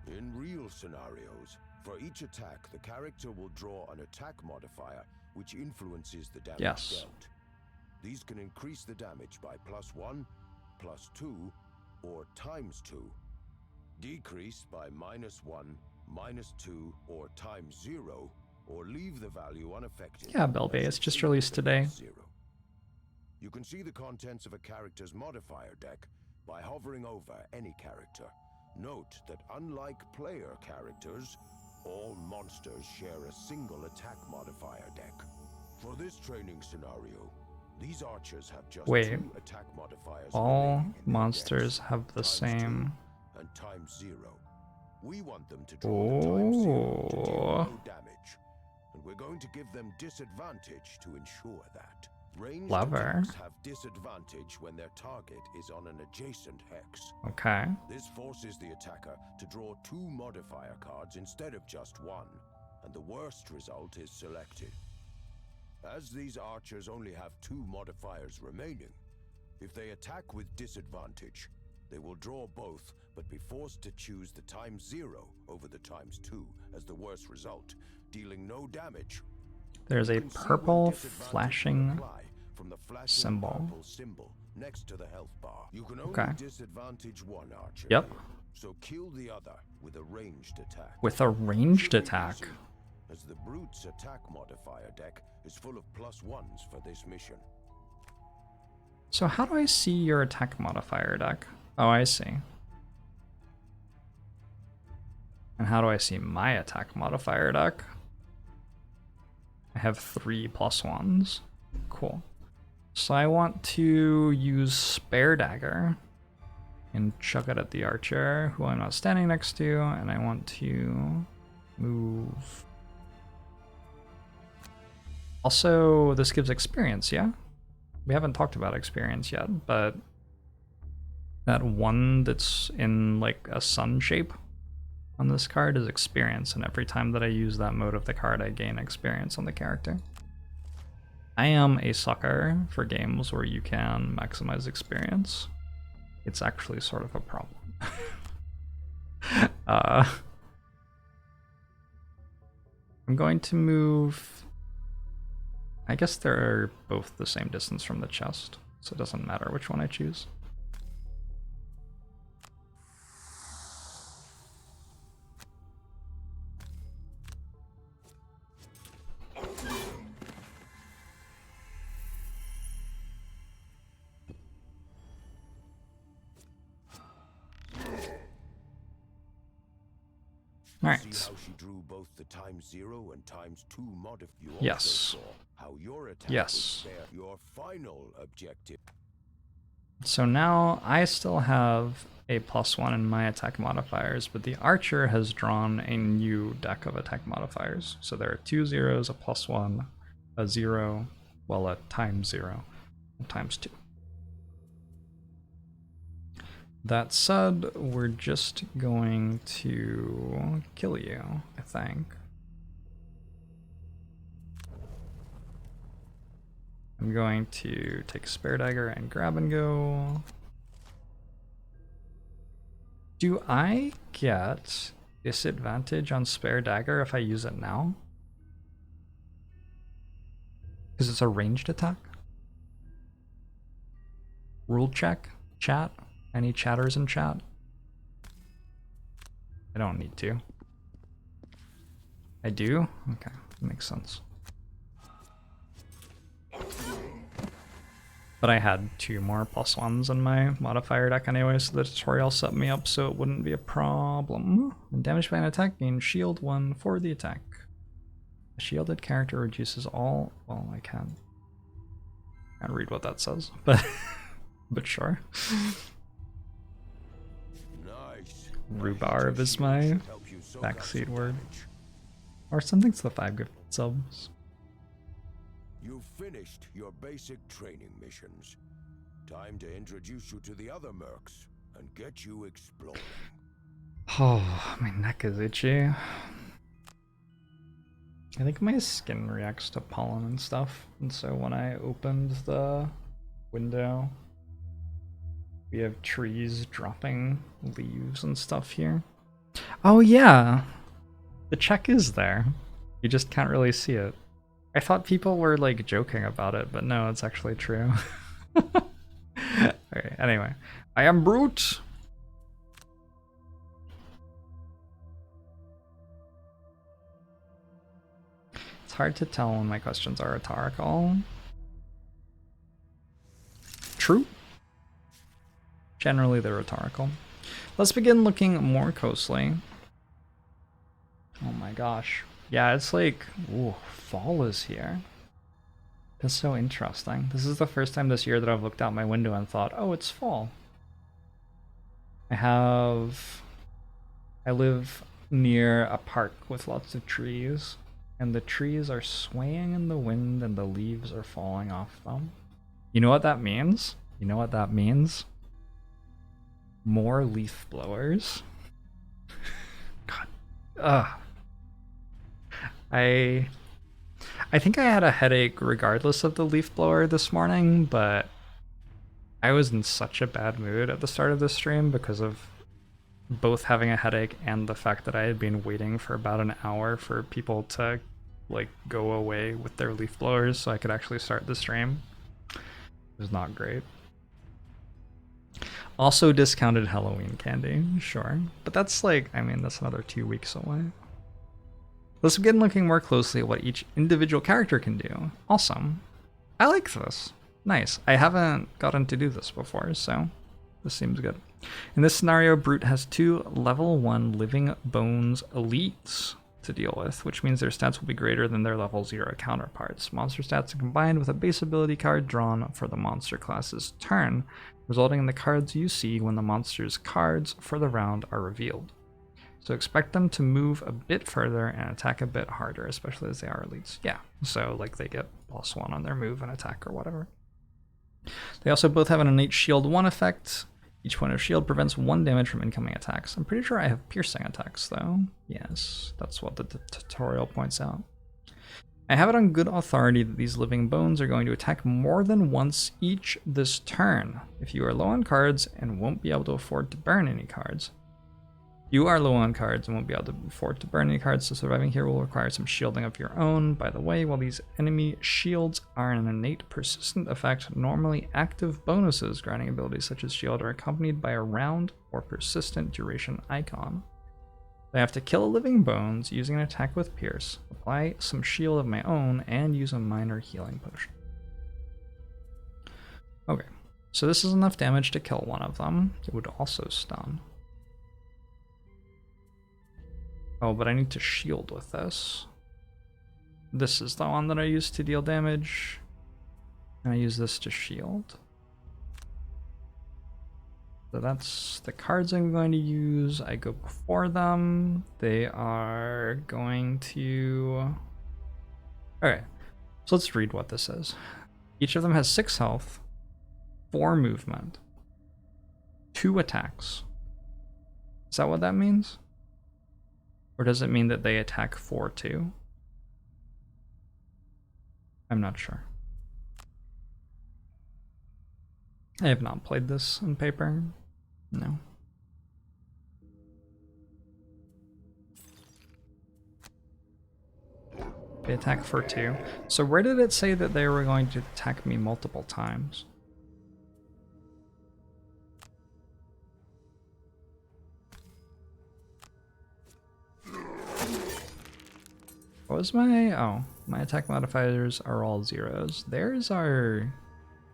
In real scenarios, for each attack, the character will draw an attack modifier which influences the damage dealt. These can increase the damage by +1, +2, or ×2. Decrease by -1, -2, or ×0, or leave the value unaffected. Yeah, Belbay, it's just released today. 0. You can see the contents of a character's modifier deck by hovering over any character. Note that unlike player characters, all monsters share a single attack modifier deck. For this training scenario, these archers have just 2 attack modifiers. All monsters have the same. And ×0. We want them to draw the ×0 to deal no damage, and we're going to give them disadvantage to ensure that. Ranged attacks have disadvantage when their target is on an adjacent hex. Okay. This forces the attacker to draw 2 modifier cards instead of just 1, and the worst result is selected. As these archers only have 2 modifiers remaining, if they attack with disadvantage, they will draw both, but be forced to choose the ×0 over the ×2 as the worst result, dealing no damage. There's a purple flashing symbol. Purple symbol next to the health bar. You can only disadvantage one archer. Yep. So kill the other with a ranged attack. With a ranged attack. As the brute's attack modifier deck is full of +1s for this mission. So how do I see your attack modifier deck? Oh, I see. And how do I see my attack modifier deck? I have 3 +1s. Cool. So I want to use Spare Dagger and chuck it at the archer, who I'm not standing next to, and I want to move. Also, this gives experience, yeah? We haven't talked about experience yet, but that one that's in like a sun shape on this card is experience, and every time that I use that mode of the card, I gain experience on the character. I am a sucker for games where you can maximize experience. It's actually sort of a problem. I'm going to move. I guess they're both the same distance from the chest, so it doesn't matter which one I choose. All right. See how she drew both the ×0 and ×2 modifier. You yes. Also saw how your attack yes. would bear your final objective. So now I still have a +1 in my attack modifiers, but the archer has drawn a new deck of attack modifiers. So there are 2 zeros, a +1, a 0, well, a ×0, and ×2. That said, we're just going to kill you, I think. I'm going to take Spare Dagger and grab and go. Do I get disadvantage on Spare Dagger if I use it now? Because it's a ranged attack? Rule check, chat. Any chatters in chat? I don't need to. I do? Okay, makes sense. But I had 2 more +1s in my modifier deck anyway, so the tutorial set me up so it wouldn't be a problem. When damaged by an attack, gain shield 1 for the attack. A shielded character reduces all... Well, I can't read what that says, but sure. Nice. Rhubarb is my backseat word. Or something to the 5 gifted subs. You've finished your basic training missions. Time to introduce you to the other mercs and get you exploring. Oh, my neck is itchy. I think my skin reacts to pollen and stuff, and so when I opened the window, we have trees dropping leaves and stuff here. Oh yeah, the check is there. You just can't really see it. I thought people were like joking about it, but no, it's actually true. Okay, anyway. I am Brute! It's hard to tell when my questions are rhetorical. True. Generally they're rhetorical. Let's begin looking more closely. Oh my gosh. Yeah, it's like, ooh, fall is here. That's so interesting. This is the first time this year that I've looked out my window and thought, oh, it's fall. I live near a park with lots of trees, and the trees are swaying in the wind and the leaves are falling off them. You know what that means? You know what that means? More leaf blowers. God. Ugh. I think I had a headache regardless of the leaf blower this morning, but I was in such a bad mood at the start of the stream because of both having a headache and the fact that I had been waiting for about an hour for people to like go away with their leaf blowers so I could actually start the stream. It was not great. Also discounted Halloween candy, sure. But that's like, I mean, that's another 2 weeks away. Let's begin looking more closely at what each individual character can do. Awesome. I like this. Nice. I haven't gotten to do this before, so this seems good. In this scenario, Brute has 2 level 1 living bones elites to deal with, which means their stats will be greater than their level 0 counterparts. Monster stats are combined with a base ability card drawn for the monster class's turn, resulting in the cards you see when the monster's cards for the round are revealed. So expect them to move a bit further and attack a bit harder, especially as they are elites. Yeah, so like they get +1 on their move and attack or whatever. They also both have an innate shield 1 effect. Each point of shield prevents 1 damage from incoming attacks. I'm pretty sure I have piercing attacks though. Yes, that's what the tutorial points out. I have it on good authority that these living bones are going to attack more than once each this turn. If you are low on cards and won't be able to afford to burn any cards, you are low on cards and won't be able to afford to burn any cards, so surviving here will require some shielding of your own. By the way, while these enemy shields are an innate persistent effect, normally active bonuses granting abilities such as shield are accompanied by a round or persistent duration icon. I have to kill living bones using an attack with Pierce, apply some shield of my own, and use a minor healing potion. Okay, so this is enough damage to kill one of them. It would also stun. Oh, but I need to shield with this. This is the one that I use to deal damage. And I use this to shield. So that's the cards I'm going to use. I go before them. They are going to... Okay, so let's read what this is. Each of them has 6 health, 4 movement, 2 attacks. Is that what that means? Or does it mean that they attack 4 too? I'm not sure. I have not played this on paper. No. They attack for 2. So where did it say that they were going to attack me multiple times? What was my... Oh, my attack modifiers are all 0s. Theirs are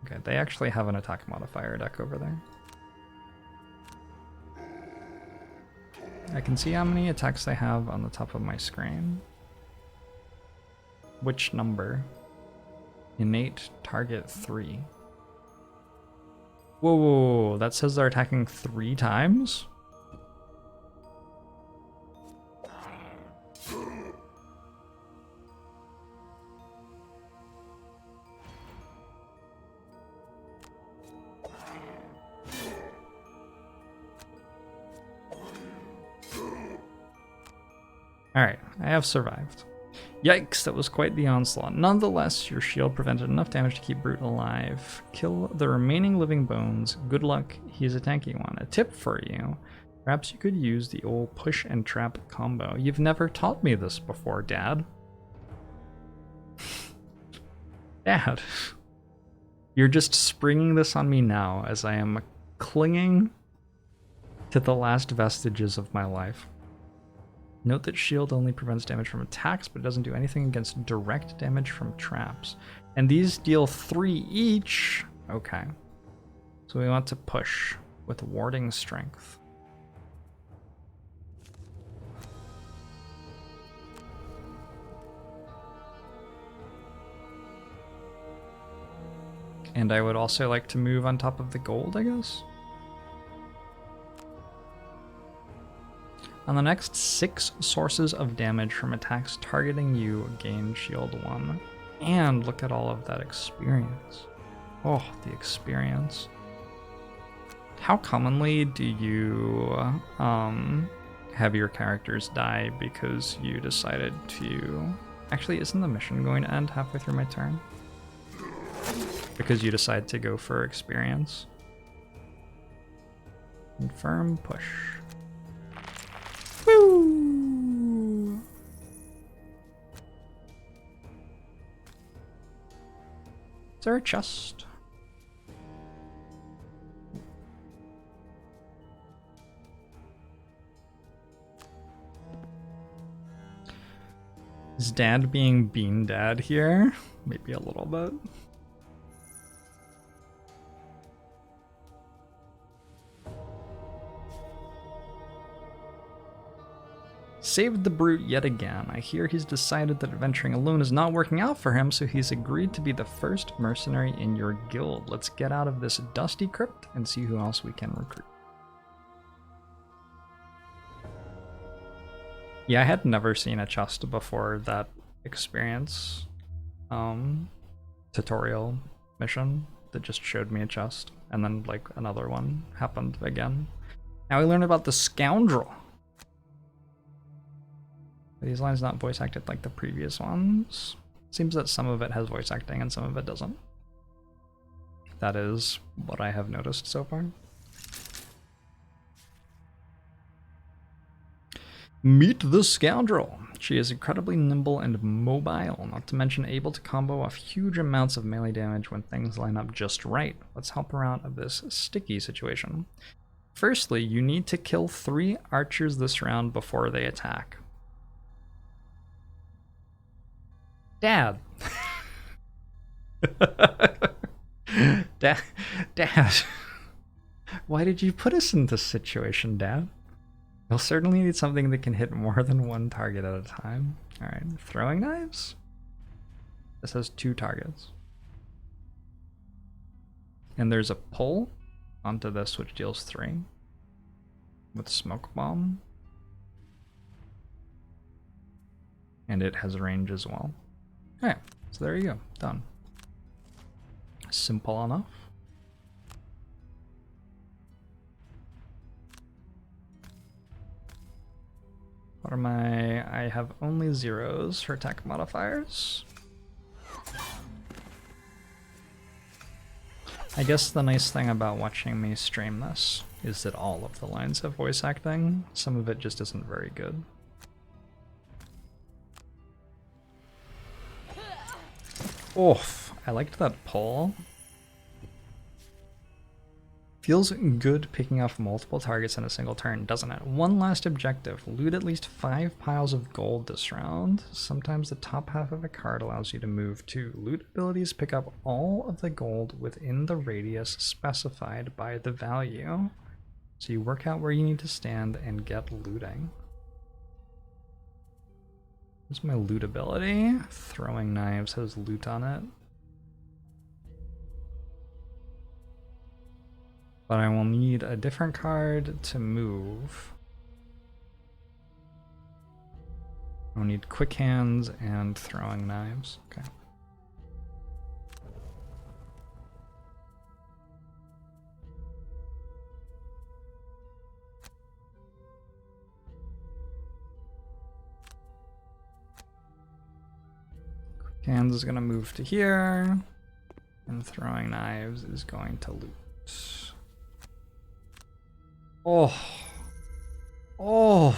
Okay, they actually have an attack modifier deck over there. I can see how many attacks they have on the top of my screen. Which number? Innate target 3. Whoa, whoa, whoa, that says they're attacking 3 times? Alright, I have survived. Yikes, that was quite the onslaught. Nonetheless, your shield prevented enough damage to keep Brute alive. Kill the remaining living bones. Good luck, he's a tanky one. A tip for you. Perhaps you could use the old push and trap combo. You've never taught me this before, Dad. Dad. You're just springing this on me now as I am clinging to the last vestiges of my life. Note that shield only prevents damage from attacks, but it doesn't do anything against direct damage from traps. And these deal 3 each. Okay. So we want to push with warding strength. And I would also like to move on top of the gold, I guess. On the next 6 sources of damage from attacks targeting you, gain shield 1. And look at all of that experience. Oh, the experience. How commonly do you have your characters die because you decided to... Actually, isn't the mission going to end halfway through my turn? Because you decide to go for experience. Confirm push. Woo! Is there a chest? Is Dad being Bean Dad here? Maybe a little bit. Saved the Brute yet again. I hear he's decided that adventuring alone is not working out for him, so he's agreed to be the first mercenary in your guild. Let's get out of this dusty crypt and see who else we can recruit. Yeah, I had never seen a chest before that experience tutorial mission that just showed me a chest, and then like another one happened again. Now we learned about the scoundrel. Are these lines not voice acted like the previous ones? Seems that some of it has voice acting and some of it doesn't. That is what I have noticed so far. Meet the scoundrel. She is incredibly nimble and mobile, not to mention able to combo off huge amounts of melee damage when things line up just right. Let's help her out of this sticky situation. Firstly, you need to kill 3 archers this round before they attack. Dad. Dad. Why did you put us in this situation, Dad? You'll certainly need something that can hit more than 1 target at a time. Alright, throwing knives? This has 2 targets. And there's a pull onto this which deals 3. With smoke bomb. And it has range as well. Alright, so there you go. Done. Simple enough. What are my... I have only 0s for attack modifiers. I guess the nice thing about watching me stream this is that all of the lines have voice acting. Some of it just isn't very good. Oof, I liked that pull. Feels good picking off multiple targets in a single turn, doesn't it? One last objective. Loot at least 5 piles of gold this round. Sometimes the top half of a card allows you to move too. Loot abilities pick up all of the gold within the radius specified by the value. So you work out where you need to stand and get looting. Where's my loot ability? Throwing knives has loot on it. But I will need a different card to move. I'll need quick hands and throwing knives. Okay. Quick hands is going to move to here. And throwing knives is going to loot. Oh. Oh.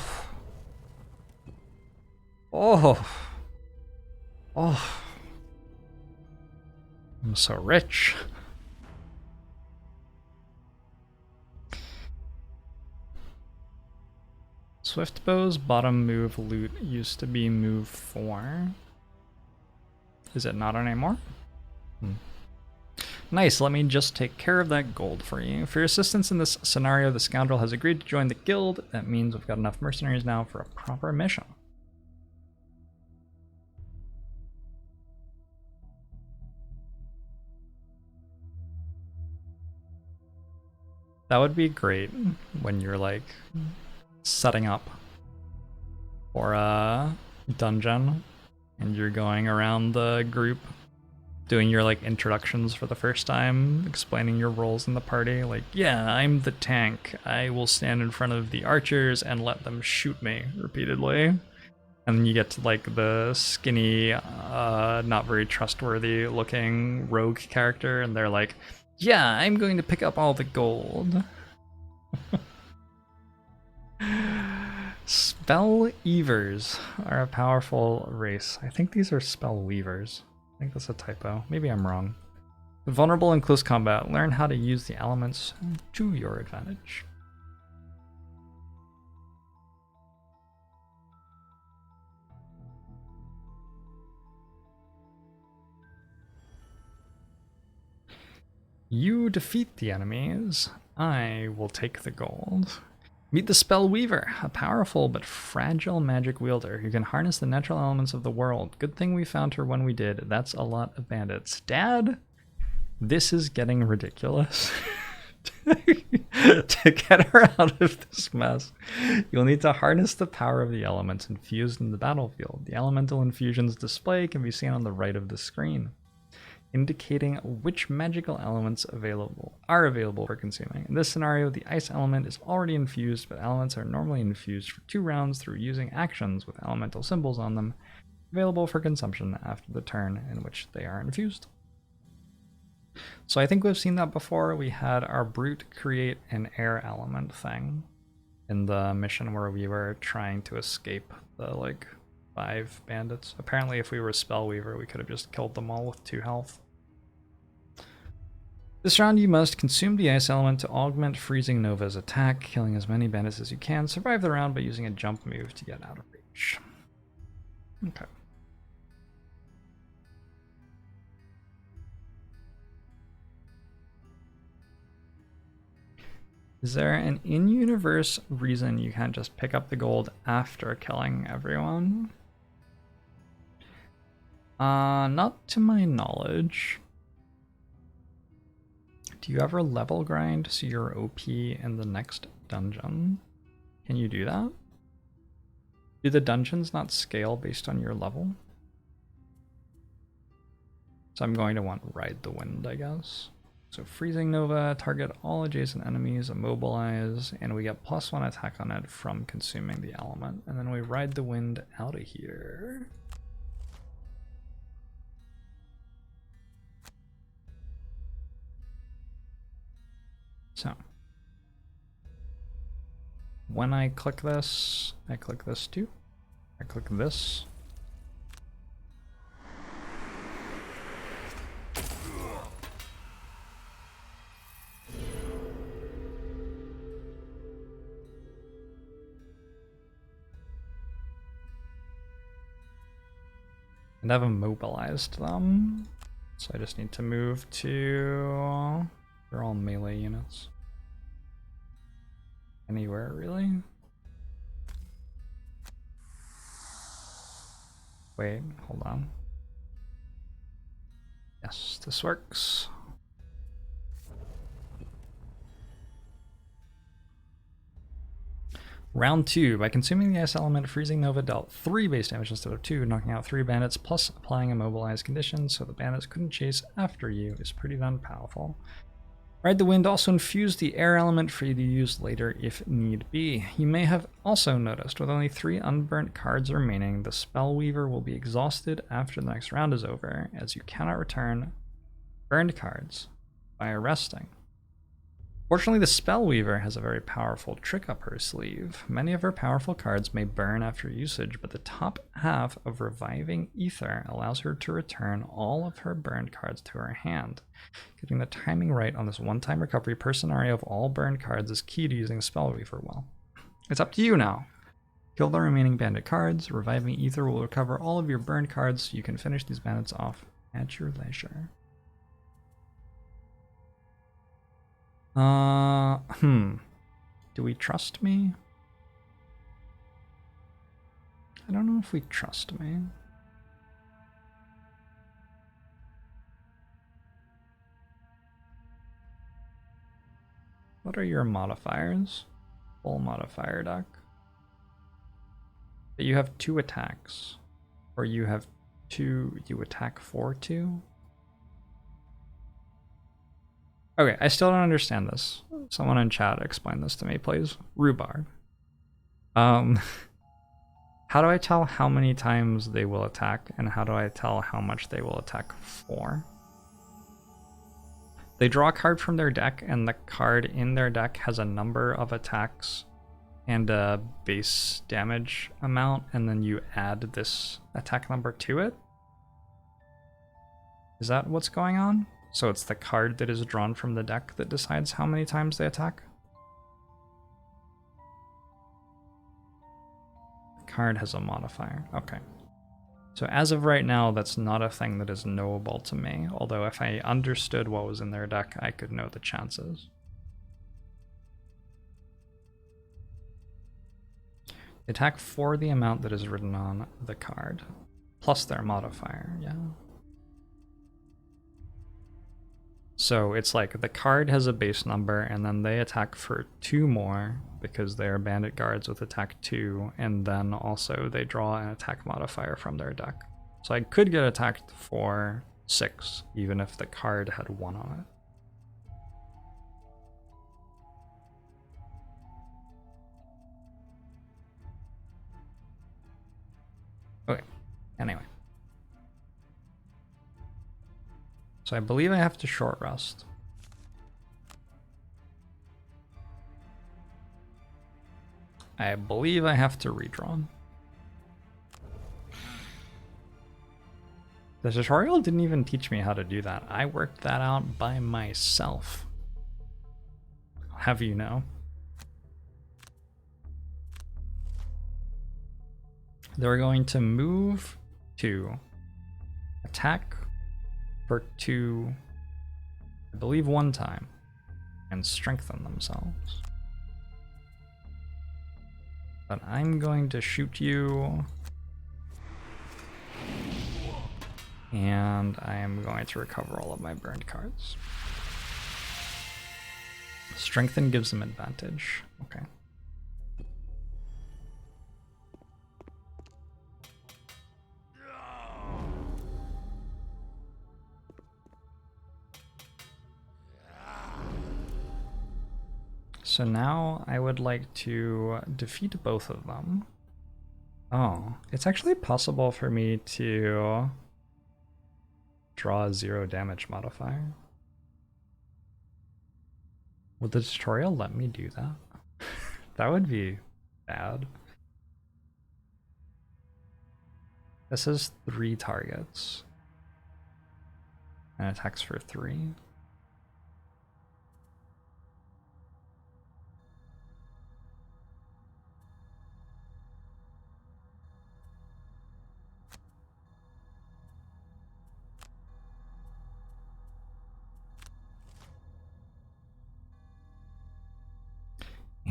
Oh. Oh. I'm so rich. Swiftbow's bottom move loot used to be move 4. Is it not anymore? Nice, let me just take care of that gold for you. For your assistance in this scenario, the scoundrel has agreed to join the guild. That means we've got enough mercenaries now for a proper mission. That would be great when you're like setting up for a dungeon and you're going around the group doing your like introductions for the first time, explaining your roles in the party. Like, yeah, I'm the tank. I will stand in front of the archers and let them shoot me repeatedly. And then you get to like the skinny, not very trustworthy looking rogue character, and they're like, yeah, I'm going to pick up all the gold. Spell Eavers are a powerful race. I think these are spell weavers. I think that's a typo. Maybe I'm wrong. Vulnerable in close combat. Learn how to use the elements to your advantage. You defeat the enemies. I will take the gold. Meet the Spell Weaver, a powerful but fragile magic wielder who can harness the natural elements of the world. Good thing we found her when we did. That's a lot of bandits. Dad, this is getting ridiculous. To get her out of this mess, you'll need to harness the power of the elements infused in the battlefield. The elemental infusions display can be seen on the right of the screen, indicating which magical elements are available for consuming. In this scenario, the ice element is already infused, but elements are normally infused for 2 rounds through using actions with elemental symbols on them, available for consumption after the turn in which they are infused. So I think we've seen that before. We had our brute create an air element thing in the mission where we were trying to escape the like 5 bandits. Apparently if we were a Spellweaver, we could have just killed them all with 2 health. This round you must consume the ice element to augment Freezing Nova's attack, killing as many bandits as you can. Survive the round by using a jump move to get out of reach. Okay. Is there an in-universe reason you can't just pick up the gold after killing everyone? Not to my knowledge. Do you ever level grind so you're OP in the next dungeon? Can you do that? Do the dungeons not scale based on your level? So I'm going to want Ride the Wind, I guess. So Freezing Nova, target all adjacent enemies, immobilize, and we get +1 attack on it from consuming the element. And then we Ride the Wind out of here. So, when I click this too. I click this. And I've immobilized them. So I just need to move to... They're all melee units. Anywhere, really? Wait, hold on. Yes, this works. Round 2. By consuming the ice element, Freezing Nova dealt 3 base damage instead of 2, knocking out 3 bandits, plus applying immobilized conditions so the bandits couldn't chase after you is pretty darn powerful. Ride the Wind also infused the air element for you to use later if need be. You may have also noticed, with only 3 unburnt cards remaining, the Spellweaver will be exhausted after the next round is over, as you cannot return burned cards by resting. Fortunately, the Spellweaver has a very powerful trick up her sleeve. Many of her powerful cards may burn after usage, but the top half of Reviving Ether allows her to return all of her burned cards to her hand. Getting the timing right on this one-time recovery per scenario of all burned cards is key to using Spellweaver well. It's up to you now. Kill the remaining bandit cards. Reviving Ether will recover all of your burned cards so you can finish these bandits off at your leisure. Do we trust me? I don't know if we trust me. What are your modifiers? Full modifier deck. You have 2 attacks. Or you have 2, you attack for 2? Okay, I still don't understand this. Someone in chat explain this to me, please. Rhubarb. How do I tell how many times they will attack, and how do I tell how much they will attack for? They draw a card from their deck, and the card in their deck has a number of attacks and a base damage amount, and then you add this attack number to it? Is that what's going on? So it's the card that is drawn from the deck that decides how many times they attack? The card has a modifier. Okay. So as of right now, that's not a thing that is knowable to me, although if I understood what was in their deck, I could know the chances. They attack for the amount that is written on the card, plus their modifier, yeah. So it's like the card has a base number, and then they attack for 2 more because they are bandit guards with attack 2, and then also they draw an attack modifier from their deck. So I could get attacked for 6, even if the card had 1 on it. Okay, anyway. So I believe I have to short rest. I believe I have to redraw. The tutorial didn't even teach me how to do that. I worked that out by myself. I'll have you know. They're going to move to attack for 2, I believe 1 time, and strengthen themselves. But I'm going to shoot you, and I am going to recover all of my burned cards. Strengthen gives them advantage. Okay. So now I would like to defeat both of them. Oh, it's actually possible for me to draw a 0 damage modifier. Would the tutorial let me do that? That would be bad. This is 3 targets. And attacks for 3.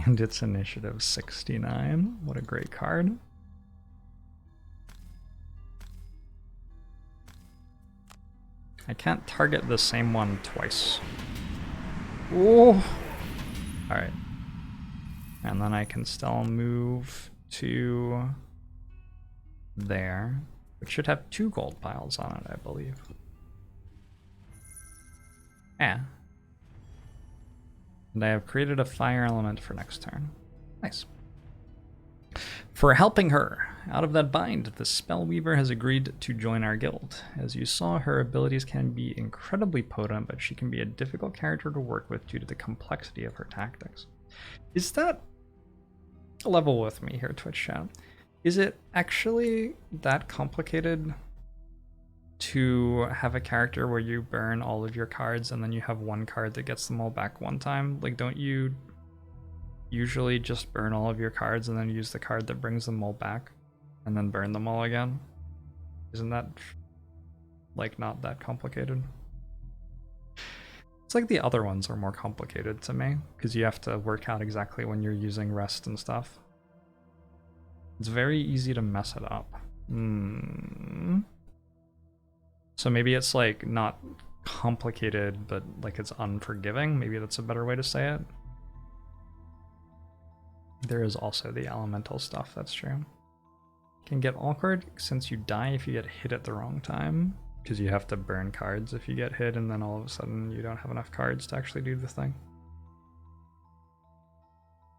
And it's initiative 69. What a great card. I can't target the same one twice. Oh! Alright. And then I can still move to there, which should have 2 gold piles on it, I believe. Yeah. And I have created a fire element for next turn. Nice. For helping her out of that bind, the Spellweaver has agreed to join our guild. As you saw, her abilities can be incredibly potent, but she can be a difficult character to work with due to the complexity of her tactics. Is that... level with me here, Twitch chat. Is it actually that complicated to have a character where you burn all of your cards and then you have one card that gets them all back one time? Like, don't you usually just burn all of your cards and then use the card that brings them all back and then burn them all again? Isn't that, like, not that complicated? It's like the other ones are more complicated to me because you have to work out exactly when you're using rest and stuff. It's very easy to mess it up. So maybe it's like not complicated, but like it's unforgiving. Maybe that's a better way to say it. There is also the elemental stuff, that's true. Can get awkward since you die if you get hit at the wrong time, because you have to burn cards if you get hit and then all of a sudden you don't have enough cards to actually do the thing.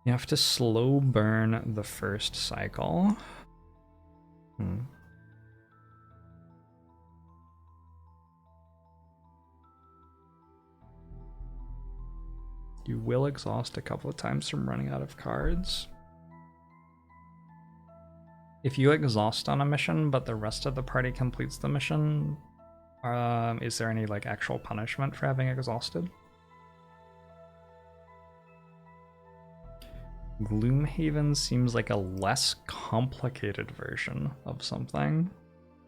You have to slow burn the first cycle. You will exhaust a couple of times from running out of cards. If you exhaust on a mission, but the rest of the party completes the mission, is there any like actual punishment for having exhausted? Gloomhaven seems like a less complicated version of something.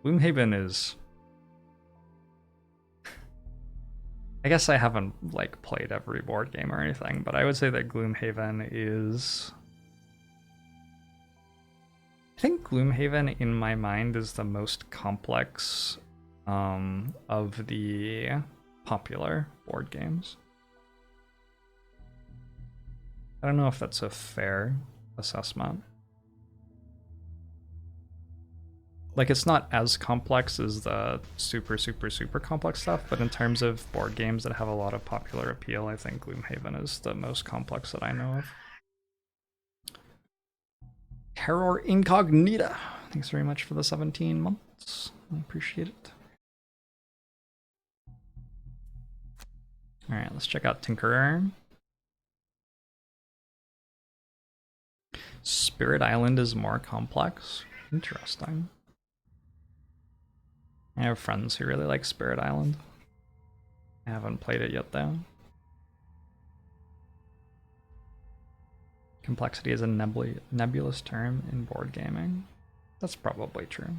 Gloomhaven is... I guess I haven't like played every board game or anything, but I would say that Gloomhaven is... I think Gloomhaven in my mind is the most complex of the popular board games. I don't know if that's a fair assessment. Like, it's not as complex as the super complex stuff, but in terms of board games that have a lot of popular appeal, I think Gloomhaven is the most complex that I know of. Terror Incognita. Thanks very much for the 17 months. I appreciate it. Alright, let's check out Tinkerer. Spirit Island is more complex. Interesting. I have friends who really like Spirit Island. I haven't played it yet though. Complexity is a nebulous term in board gaming. That's probably true.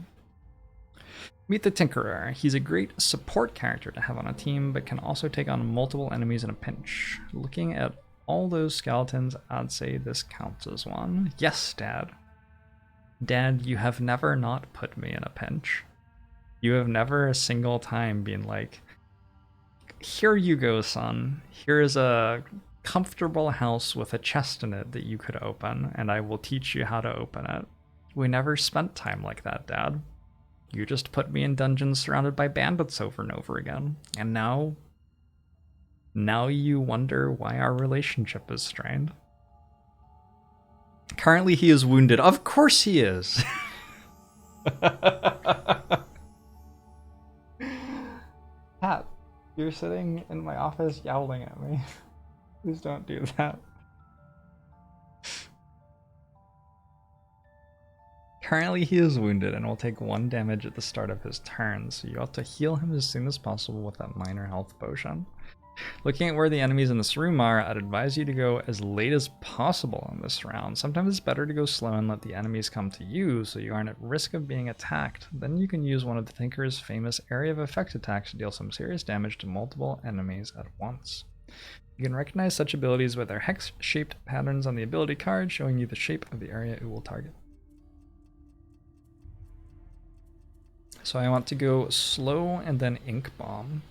Meet the Tinkerer. He's a great support character to have on a team, but can also take on multiple enemies in a pinch. Looking at all those skeletons, I'd say this counts as one. Yes, Dad. Dad, you have never not put me in a pinch. You have never a single time been like, here you go, son. Here is a comfortable house with a chest in it that you could open, and I will teach you how to open it. We never spent time like that, Dad. You just put me in dungeons surrounded by bandits over and over again. And now you wonder why our relationship is strained. Currently he is wounded. Of course he is! Pat, you're sitting in my office yowling at me. Please don't do that. Currently he is wounded and will take 1 damage at the start of his turn, so you ought to heal him as soon as possible with that minor health potion. Looking at where the enemies in this room are, I'd advise you to go as late as possible in this round. Sometimes it's better to go slow and let the enemies come to you so you aren't at risk of being attacked. Then you can use one of the Tinker's famous area of effect attacks to deal some serious damage to multiple enemies at once. You can recognize such abilities with their hex-shaped patterns on the ability card, showing you the shape of the area it will target. So I want to go slow and then ink bomb.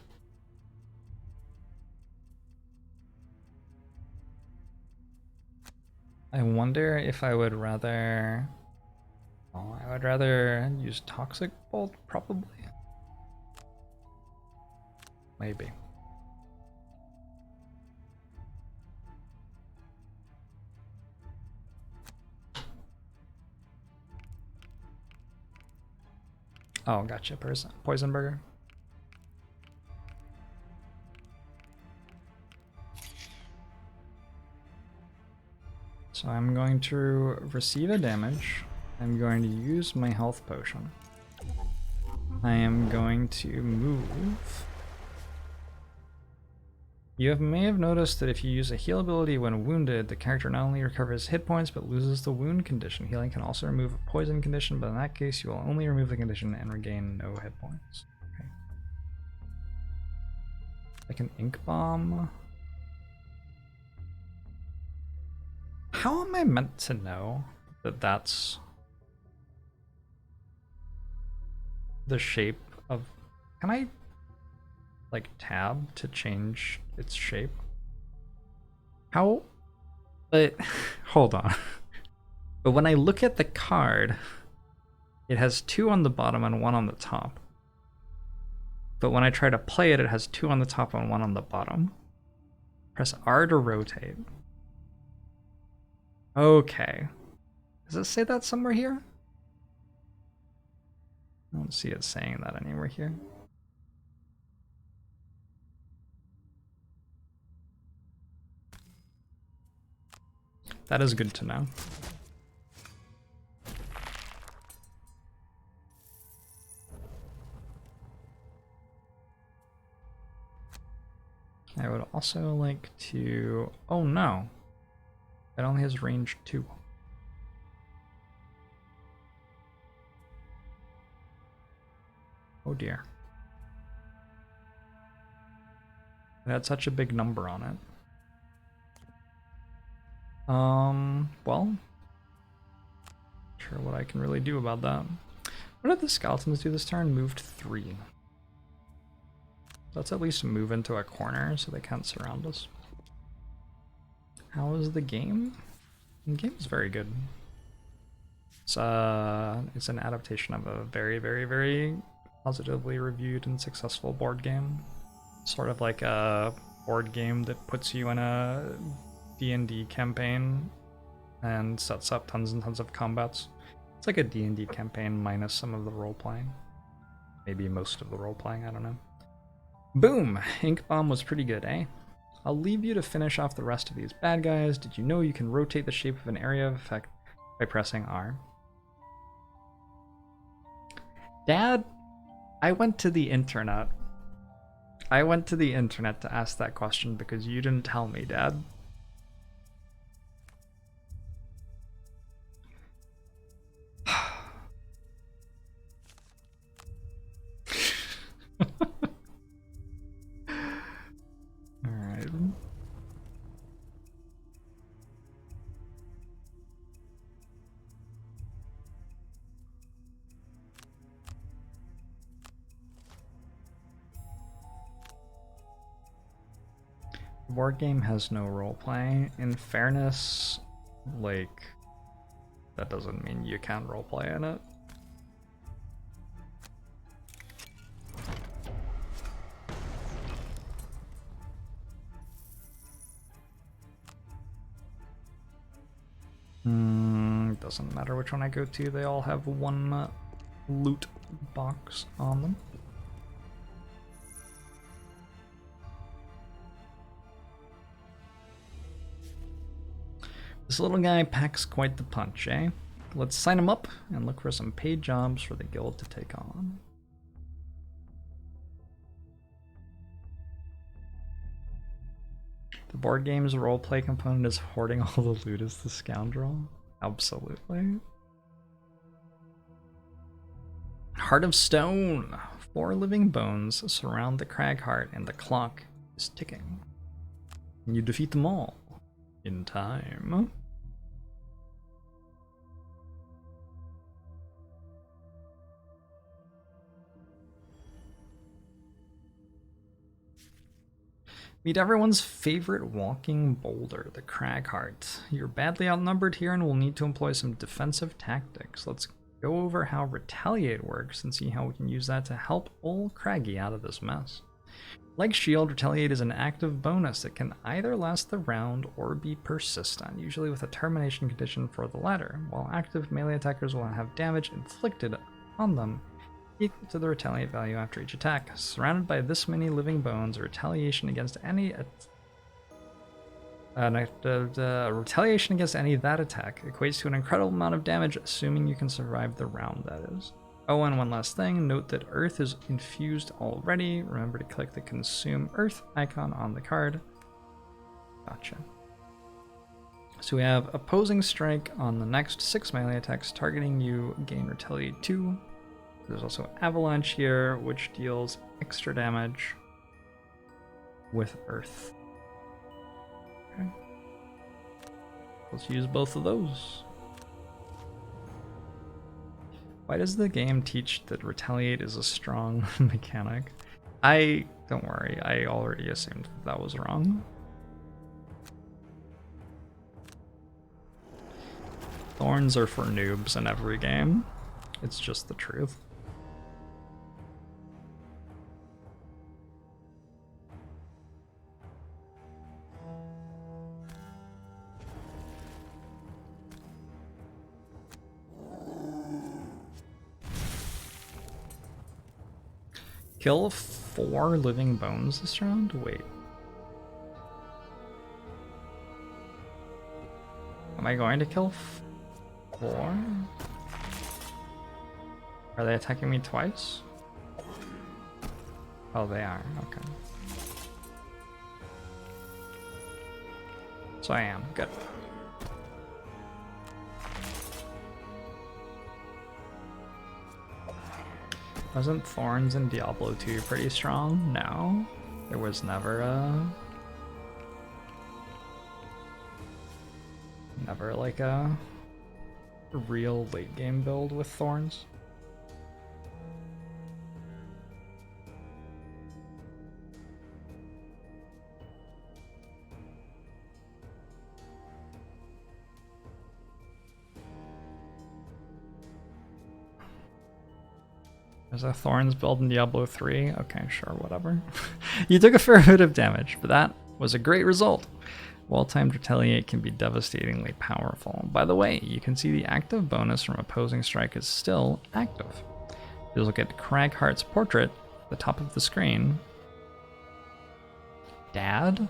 I wonder if I would rather... Oh, I would rather use Toxic Bolt, probably. Maybe. Oh, gotcha. Poison Burger. So I'm going to receive a damage. I'm going to use my health potion. I am going to move. You may have noticed that if you use a heal ability when wounded, the character not only recovers hit points but loses the wound condition. Healing can also remove a poison condition, but in that case you will only remove the condition and regain no hit points. Okay. Like an ink bomb. How am I meant to know that that's the shape of... Can I like tab to change its shape? How? But hold on. But when I look at the card, it has 2 on the bottom and 1 on the top. But when I try to play it, it has 2 on the top and 1 on the bottom. Press R to rotate. Okay. Does it say that somewhere here? I don't see it saying that anywhere here. That is good to know. I would also like to... Oh no. It only has range 2. Oh dear. It had such a big number on it. Well, sure what I can really do about that. What did the skeletons do this turn? Moved 3. Let's at least move into a corner so they can't surround us. How is the game? The game is very good. It's an adaptation of a very, very, very positively reviewed and successful board game. Sort of like a board game that puts you in a D&D campaign and sets up tons and tons of combats. It's like a D&D campaign minus some of the role-playing. Maybe most of the role-playing, I don't know. Boom! Ink Bomb was pretty good, eh? I'll leave you to finish off the rest of these bad guys. Did you know you can rotate the shape of an area of effect by pressing R? Dad, I went to the internet. I went to the internet to ask that question because you didn't tell me, Dad. Alright. The board game has no roleplay. In fairness, like, that doesn't mean you can't roleplay in it. Doesn't matter which one I go to, they all have one loot box on them. This little guy packs quite the punch, eh? Let's sign him up and look for some paid jobs for the guild to take on. The board game's roleplay component is hoarding all the loot as the scoundrel. Absolutely. Heart of Stone. 4 living bones surround the crag heart and the clock is ticking. You defeat them all in time. Meet everyone's favorite walking boulder, the Cragheart. You're badly outnumbered here and will need to employ some defensive tactics. Let's go over how retaliate works and see how we can use that to help old Craggy out of this mess. Like Shield, retaliate is an active bonus that can either last the round or be persistent, usually with a termination condition for the latter, while active melee attackers will have damage inflicted on them equal to the retaliate value after each attack. Surrounded by this many living bones, a retaliation against any retaliation against any that attack equates to an incredible amount of damage, assuming you can survive the round, that is. Oh, and one last thing, note that Earth is infused already. Remember to click the Consume Earth icon on the card. Gotcha. So we have Opposing Strike on the next 6 melee attacks targeting you, gain Retaliate 2. There's also Avalanche here, which deals extra damage with Earth. Okay. Let's use both of those. Why does the game teach that Retaliate is a strong mechanic? Don't worry, I already assumed that was wrong. Thorns are for noobs in every game. It's just the truth. Kill 4 living bones this round? Wait. Am I going to kill 4? Are they attacking me twice? Oh, they are. Okay. So I am. Good. Wasn't Thorns in Diablo 2 pretty strong? No. There was never like a real late game build with Thorns. There's a Thorns build in Diablo 3. Okay, sure, whatever. You took a fair bit of damage, but that was a great result. Well-timed Retaliate can be devastatingly powerful. By the way, you can see the active bonus from Opposing Strike is still active. If you look at Cragheart's portrait at the top of the screen. Dad?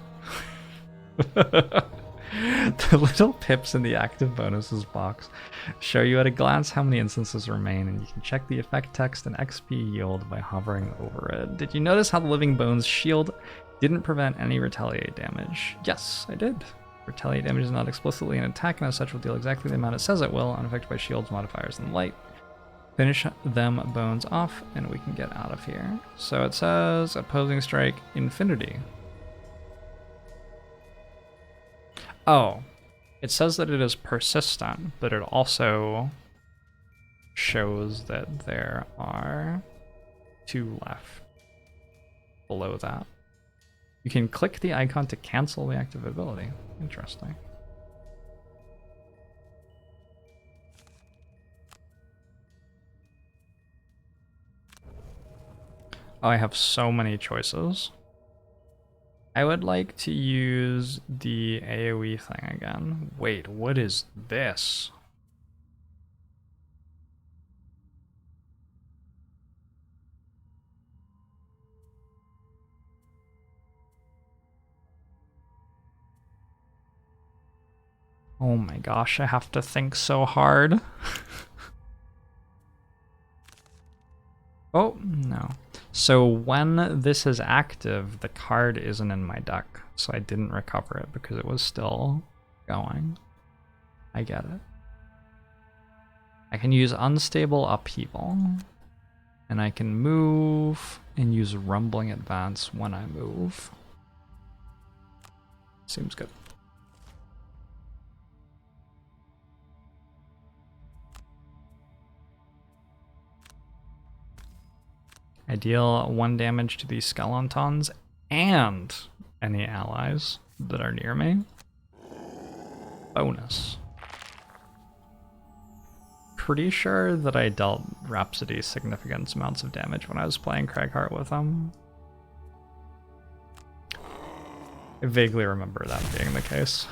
The little pips in the active bonuses box show you at a glance how many instances remain, and you can check the effect text and XP yield by hovering over it. Did you notice how the Living Bones shield didn't prevent any retaliate damage? Yes, I did. Retaliate damage is not explicitly an attack, and as such will deal exactly the amount it says it will, unaffected by shields, modifiers, and light. Finish them bones off, and we can get out of here. So it says Opposing Strike Infinity. Oh, it says that it is persistent, but it also shows that there are 2 left below that. You can click the icon to cancel the active ability. Interesting. Oh, I have so many choices. I would like to use the AoE thing again. Wait, what is this? Oh my gosh, I have to think so hard. Oh, no. So when this is active, the card isn't in my deck, so I didn't recover it because it was still going. I get it. I can use Unstable Upheaval, and I can move and use Rumbling Advance when I move. Seems good. I deal 1 damage to these skeletons and any allies that are near me. Bonus. Pretty sure that I dealt Rhapsody significant amounts of damage when I was playing Craighheart with him. I vaguely remember that being the case.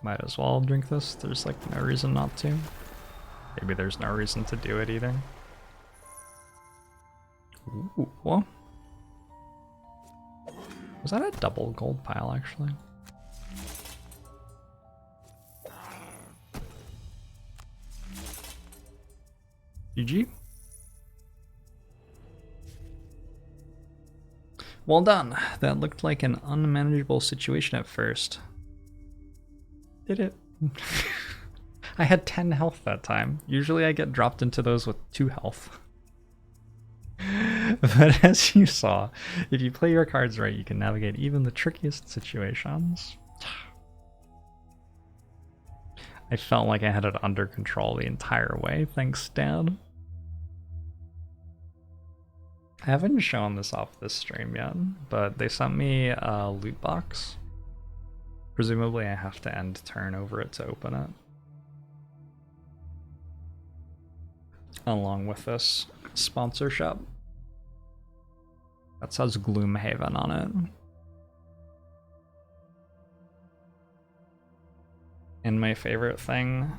Might as well drink this. There's like no reason not to. Maybe there's no reason to do it either. Ooh, what? Was that a double gold pile actually? GG. Well done. That looked like an unmanageable situation at first. Did it? I had 10 health that time. Usually I get dropped into those with 2 health. But as you saw, if you play your cards right, you can navigate even the trickiest situations. I felt like I had it under control the entire way. Thanks, Dad. I haven't shown this off this stream yet, but they sent me a loot box. Presumably I have to end turn over it to open it. Along with this sponsorship. That says Gloomhaven on it. And my favorite thing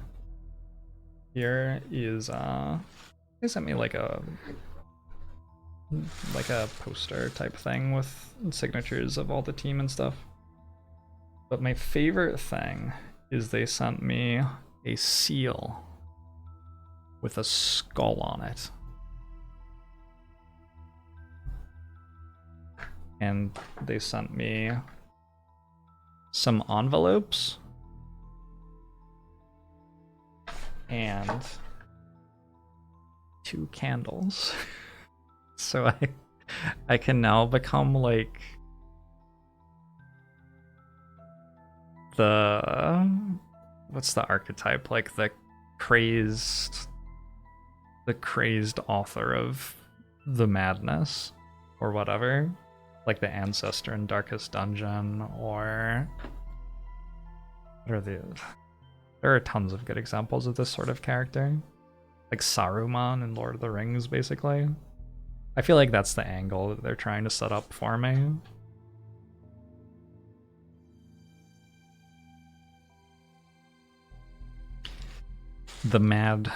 here is they sent me like a poster type thing with signatures of all the team and stuff. But my favorite thing is they sent me a seal with a skull on it. And they sent me some envelopes and 2 candles. So I can now become like what's the archetype? Like the crazed author of the madness or whatever. Like the ancestor in Darkest Dungeon, or what are the? There are tons of good examples of this sort of character. Like Saruman in Lord of the Rings, basically. I feel like that's the angle that they're trying to set up for me. The Mad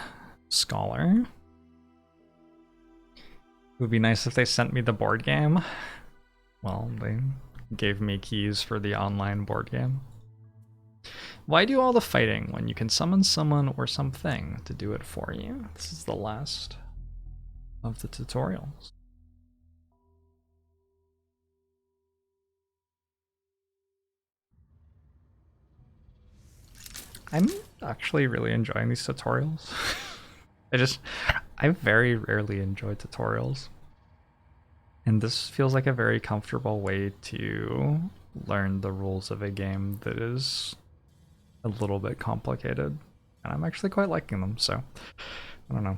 Scholar. It would be nice if they sent me the board game. Well, they gave me keys for the online board game. Why do all the fighting when you can summon someone or something to do it for you? This is the last of the tutorials. I'm actually really enjoying these tutorials. I very rarely enjoy tutorials. And this feels like a very comfortable way to learn the rules of a game that is a little bit complicated. And I'm actually quite liking them, so I don't know.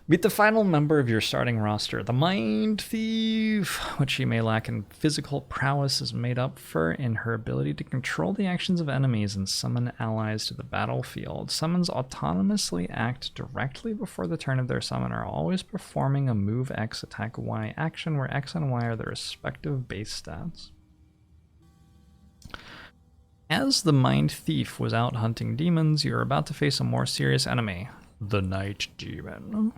Meet the final member of your starting roster, the Mind Thief. What she may lack in physical prowess is made up for in her ability to control the actions of enemies and summon allies to the battlefield. Summons autonomously act directly before the turn of their summoner, always performing a move X, attack Y action where X and Y are the respective base stats. As the Mind Thief was out hunting demons, you are about to face a more serious enemy, the Night Demon.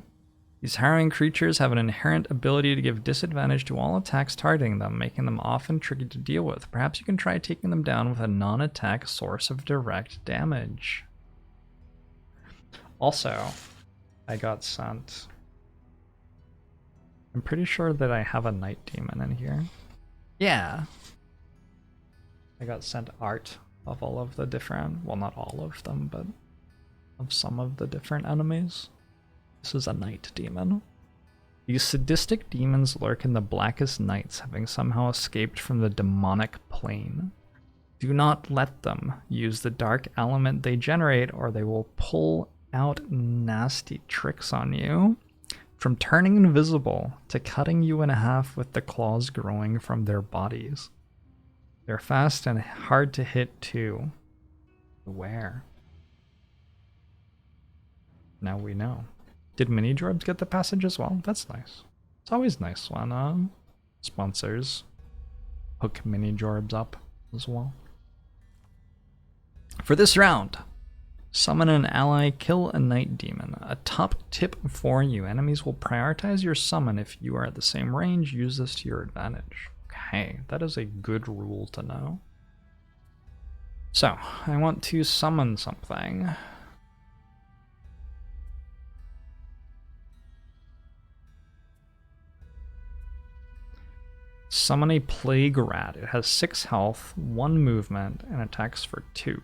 These harrowing creatures have an inherent ability to give disadvantage to all attacks targeting them, making them often tricky to deal with. Perhaps you can try taking them down with a non-attack source of direct damage. Also, I got sent... I'm pretty sure that I have a Night Demon in here. Yeah. I got sent art of all of the different... Well, not all of them, but of some of the different enemies. This is a Night Demon. These sadistic demons lurk in the blackest nights, having somehow escaped from the demonic plane. Do not let them use the dark element they generate, or they will pull out nasty tricks on you. From turning invisible to cutting you in half with the claws growing from their bodies. They're fast and hard to hit too. Beware. Now we know. Did mini Jorbs get the passage as well? That's nice. It's always nice when sponsors hook mini Jorbs up as well. For this round, summon an ally, kill a night demon. A top tip for you. Enemies will prioritize your summon if you are at the same range. Use this to your advantage. Okay, that is a good rule to know. So, I want to summon something. Summon a plague rat. It has 6 health, 1 movement, and attacks for 2.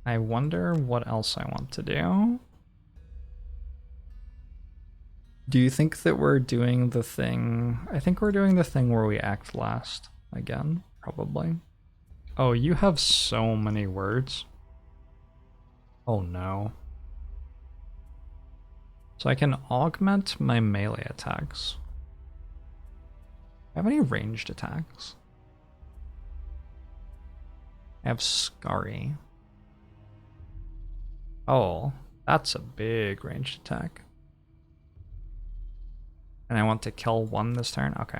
I wonder what else I want to do. Do you think that we're doing the thing? I think we're doing the thing where we act last again, probably. Oh, you have so many words. Oh no. So I can augment my melee attacks. Do I have any ranged attacks? I have Scary. Oh, that's a big ranged attack. And I want to kill 1 this turn? Okay.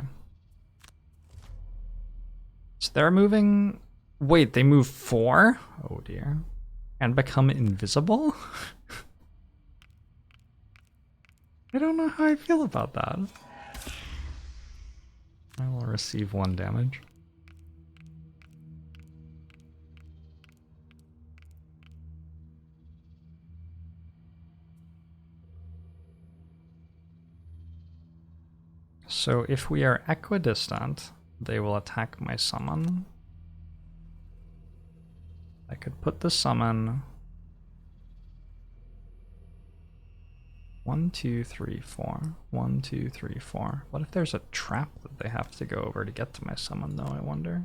So they're moving... Wait, they move 4? Oh dear. And become invisible? I don't know how I feel about that. I will receive 1 damage. So if we are equidistant, they will attack my summon. I could put the summon 1, 2, 3, 4. 1, 2, 3, 4. What if there's a trap that they have to go over to get to my summon though, I wonder?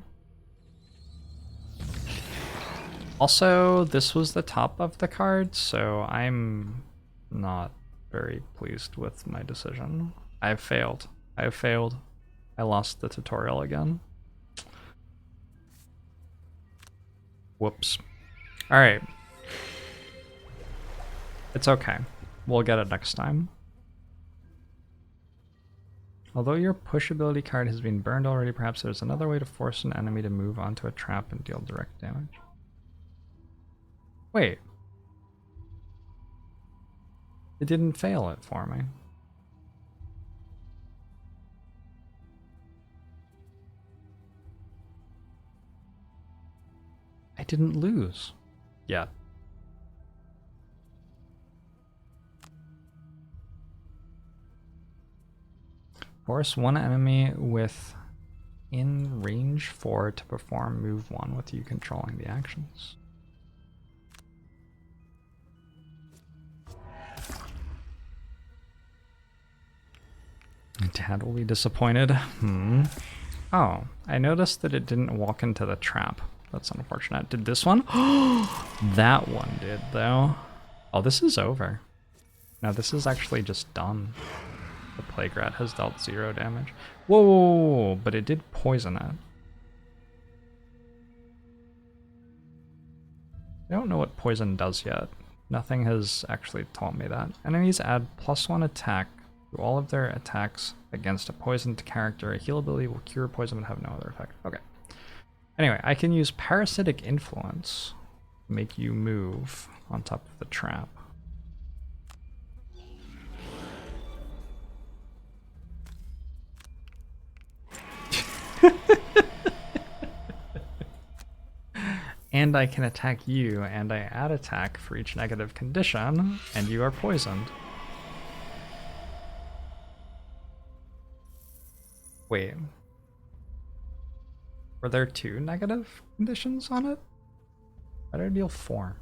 Also, this was the top of the card, so I'm not very pleased with my decision. I've failed. I failed. I lost the tutorial again. Whoops. Alright. It's okay. We'll get it next time. Although your push ability card has been burned already, perhaps there's another way to force an enemy to move onto a trap and deal direct damage. Wait. It didn't fail it for me. I didn't lose yet. Force 1 enemy with in range 4 to perform move 1 with you controlling the actions. Dad will be disappointed. Oh, I noticed that it didn't walk into the trap. That's unfortunate. Did this one? That one did, though. Oh, this is over. No, this is actually just done. The Plague Rat has dealt 0 damage. Whoa, but it did poison it. I don't know what poison does yet. Nothing has actually taught me that. Enemies add +1 attack to all of their attacks against a poisoned character. A heal ability will cure poison but have no other effect. Okay. Anyway, I can use Parasitic Influence to make you move on top of the trap. And I can attack you, and I add attack for each negative condition, and you are poisoned. Wait. Were there 2 negative conditions on it? Better deal 4.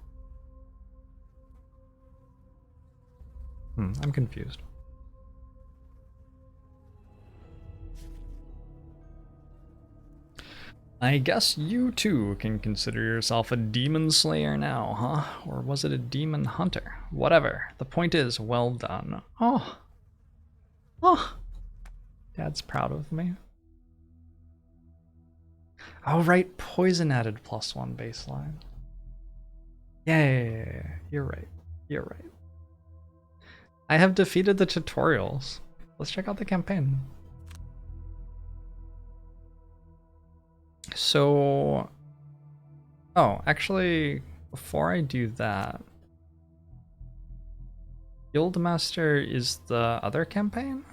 I'm confused. I guess you too can consider yourself a demon slayer now, huh? Or was it a demon hunter? Whatever. The point is, well done. Oh. Oh. Dad's proud of me. Oh, right. Poison added +1 baseline. Yeah. You're right. You're right. I have defeated the tutorials. Let's check out the campaign. So, oh, actually, before I do that, Guildmaster is the other campaign?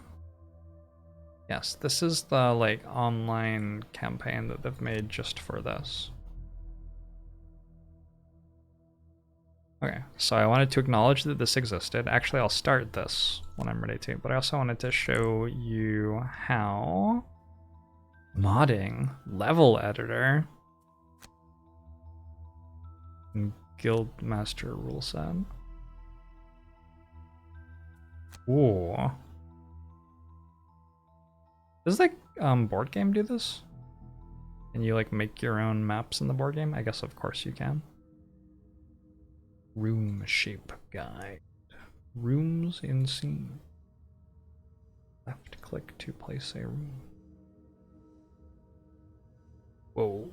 Yes, this is the like online campaign that they've made just for this. Okay, so I wanted to acknowledge that this existed. Actually, I'll start this when I'm ready to, but I also wanted to show you how modding level editor and Guildmaster rule set. Ooh. Does the board game do this? Can you like make your own maps in the board game? I guess of course you can. Room shape guide. Rooms in scene. Left click to place a room. Whoa.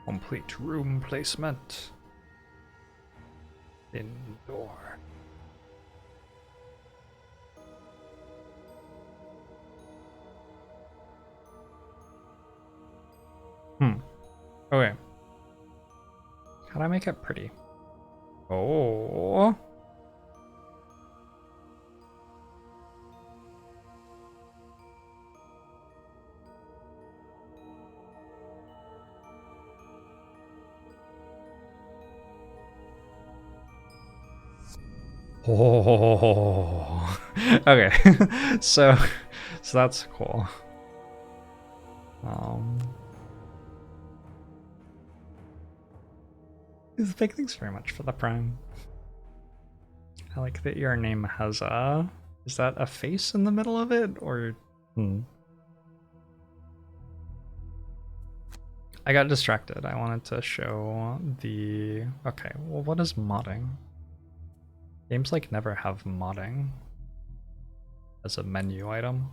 Complete room placement. Indoor. Okay. How do I make it pretty? Oh. Oh. Okay. so that's cool. Big thanks very much for the prime. I like that your name has a... Is that a face in the middle of it? Or... I got distracted. I wanted to show the... Okay, well what is modding? Games like never have modding as a menu item.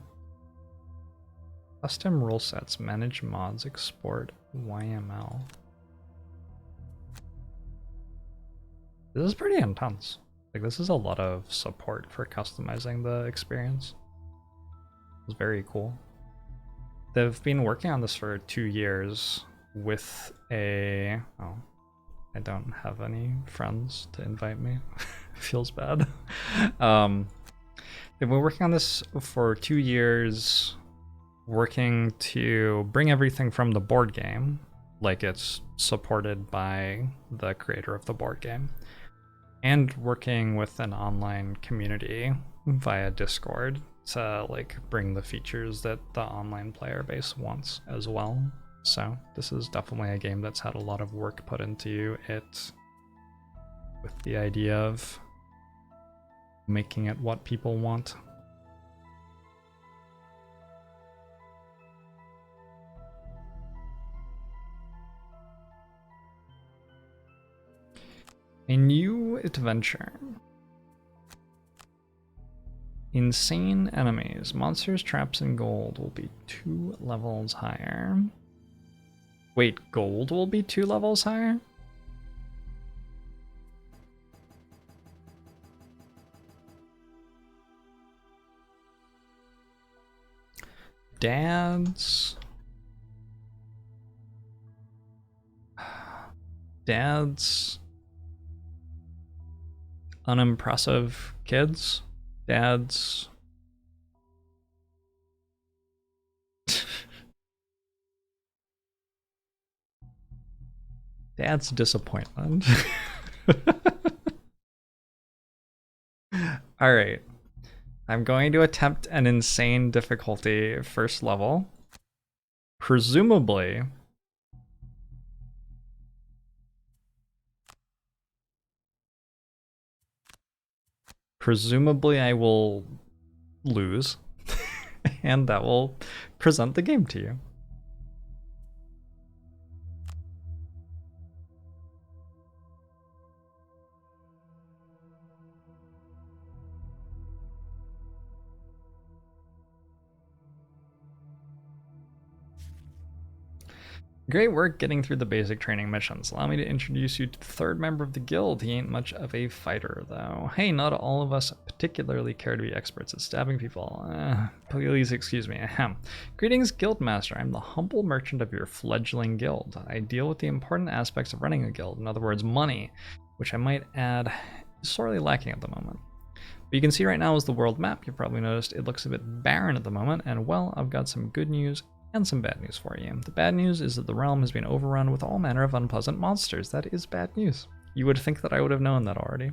Custom rule sets, manage mods, export YML. This is pretty intense. Like this is a lot of support for customizing the experience. It's very cool. They've been working on this for 2 years with a... Oh, I don't have any friends to invite me. Feels bad. They've been working on this for 2 years, working to bring everything from the board game, like it's supported by the creator of the board game, and working with an online community via Discord to like bring the features that the online player base wants as well. So this is definitely a game that's had a lot of work put into it, with the idea of making it what people want. A new adventure. Insane enemies. Monsters, traps, and gold will be 2 levels higher. Wait, gold will be 2 levels higher? Dad's unimpressive kids. Dad's disappointment. All right. I'm going to attempt an insane difficulty first level. Presumably, I will lose, and that will present the game to you. Great work getting through the basic training missions. Allow me to introduce you to the third member of the guild. He ain't much of a fighter, though. Hey, not all of us particularly care to be experts at stabbing people. Please excuse me. Ahem. Greetings, Guildmaster. I'm the humble merchant of your fledgling guild. I deal with the important aspects of running a guild, in other words, money, which I might add is sorely lacking at the moment. What you can see right now is the world map. You've probably noticed it looks a bit barren at the moment, and well, I've got some good news and some bad news for you. The bad news is that the realm has been overrun with all manner of unpleasant monsters. That is bad news. You would think that I would have known that already.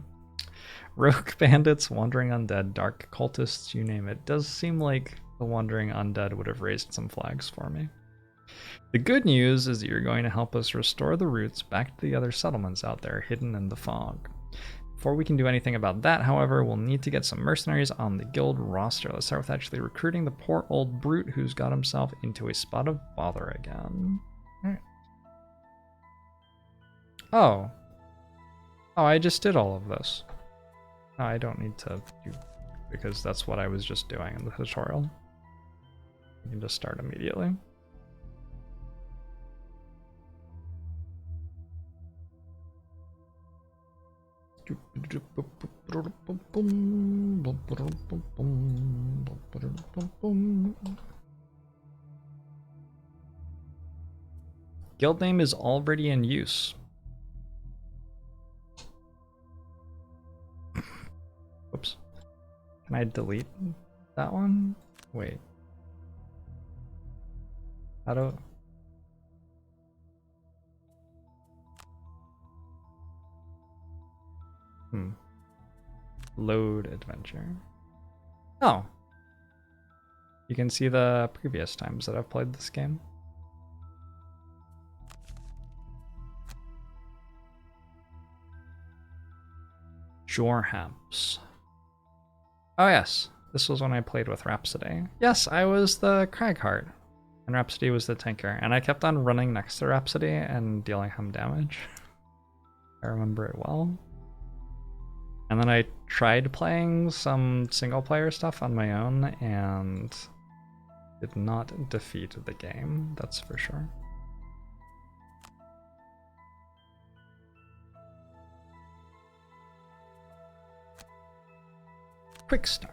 Rogue bandits, wandering undead, dark cultists, you name it. Does seem like the wandering undead would have raised some flags for me. The good news is that you're going to help us restore the routes back to the other settlements out there hidden in the fog. Before we can do anything about that, however, we'll need to get some mercenaries on the guild roster. Let's start with actually recruiting the poor old brute who's got himself into a spot of bother again. Alright. Oh, I just did all of this. No, I don't need to do, because that's what I was just doing in the tutorial. You can just start immediately. Guild name is already in use. Whoops. Can I delete that one? Wait. How do... Load adventure. Oh. You can see the previous times that I've played this game. Jorbs. Oh yes, this was when I played with Rhapsody. Yes, I was the Cragheart, and Rhapsody was the Tinker, and I kept on running next to Rhapsody and dealing him damage. I remember it well. And then I tried playing some single player stuff on my own and did not defeat the game, that's for sure. Quick start.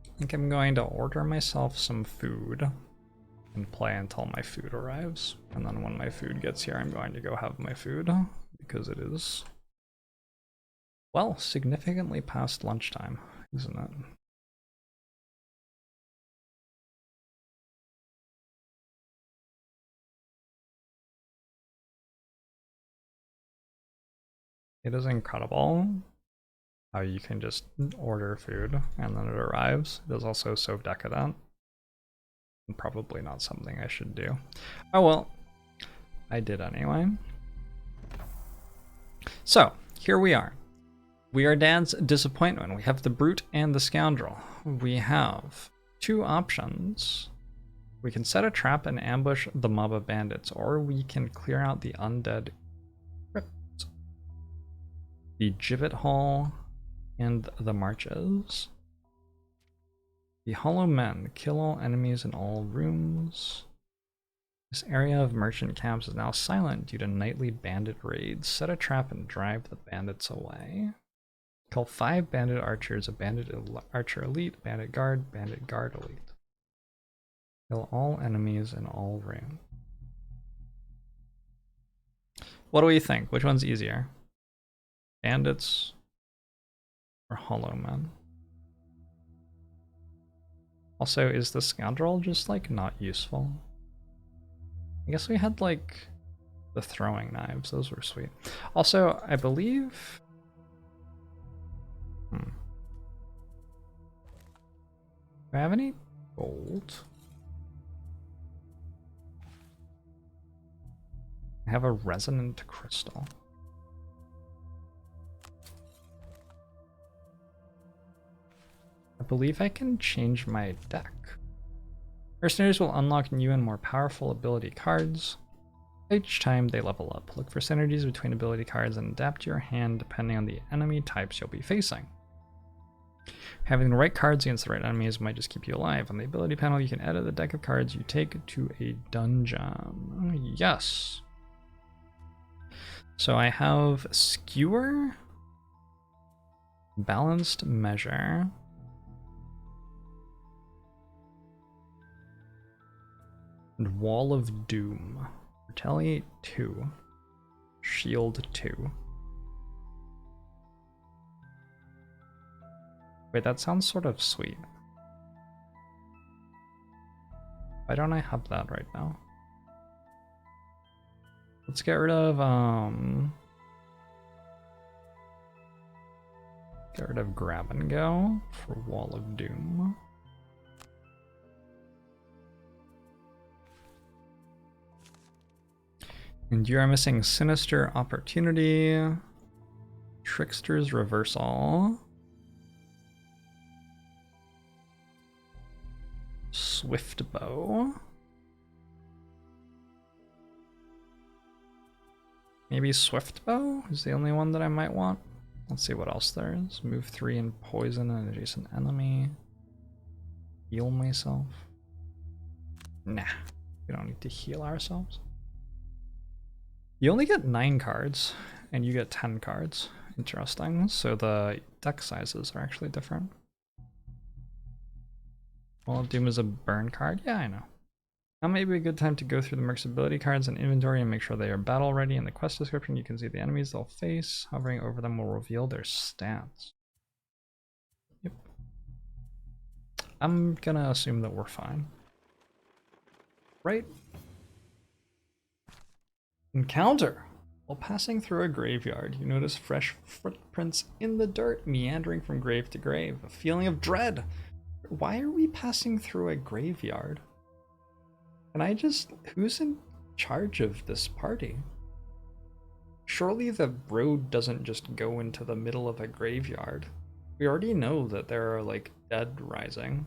I think I'm going to order myself some food and play until my food arrives. And then when my food gets here, I'm going to go have my food because it is, well, significantly past lunchtime, isn't it? It is incredible how you can just order food and then it arrives. It is also so decadent. And probably not something I should do. Oh well, I did anyway. So, here we are. We are Dad's disappointment. We have the brute and the scoundrel. We have two options. We can set a trap and ambush the mob of bandits, or we can clear out the undead crypt, the gibbet hall, and the marches. The hollow men kill all enemies in all rooms. This area of merchant camps is now silent due to nightly bandit raids. Set a trap and drive the bandits away. Kill 5 bandit archers, a bandit archer elite, bandit guard elite. Kill all enemies in all rooms. What do we think? Which one's easier? Bandits or hollow men? Also, is the scoundrel just like not useful? I guess we had like the throwing knives, those were sweet. Also, I believe... Do I have any gold? I have a resonant crystal. I believe I can change my deck. Mercenaries will unlock new and more powerful ability cards each time they level up. Look for synergies between ability cards and adapt your hand depending on the enemy types you'll be facing. Having the right cards against the right enemies might just keep you alive. On the ability panel, you can edit the deck of cards you take to a dungeon. Yes. So I have Skewer, Balanced Measure, and Wall of Doom. Retaliate 2. Shield 2. Wait, that sounds sort of sweet. Why don't I have that right now? Let's get rid of Grab and Go for Wall of Doom. And you are missing Sinister Opportunity, Trickster's Reversal, Swift Bow, maybe Swift Bow is the only one that I might want. Let's see what else there is. Move 3 and poison an adjacent enemy. Heal myself. Nah, we don't need to heal ourselves. You only get 9 cards, and you get 10 cards. Interesting. So the deck sizes are actually different. Well, Doom is a burn card. Yeah, I know. Now may be a good time to go through the Merc's ability cards and inventory and make sure they are battle ready. In the quest description, you can see the enemies they'll face. Hovering over them will reveal their stats. Yep. I'm gonna assume that we're fine. Right? Encounter! While passing through a graveyard, you notice fresh footprints in the dirt, meandering from grave to grave. A feeling of dread. Why are we passing through a graveyard? Who's in charge of this party? Surely the road doesn't just go into the middle of a graveyard. We already know that there are, like, dead rising.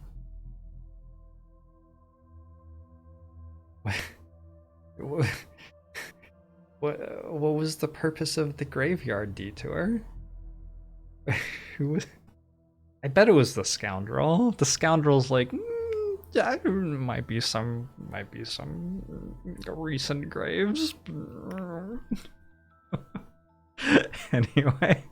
What was the purpose of the graveyard detour? I bet it was the scoundrel. The scoundrel's like, yeah, might be some recent graves. Anyway,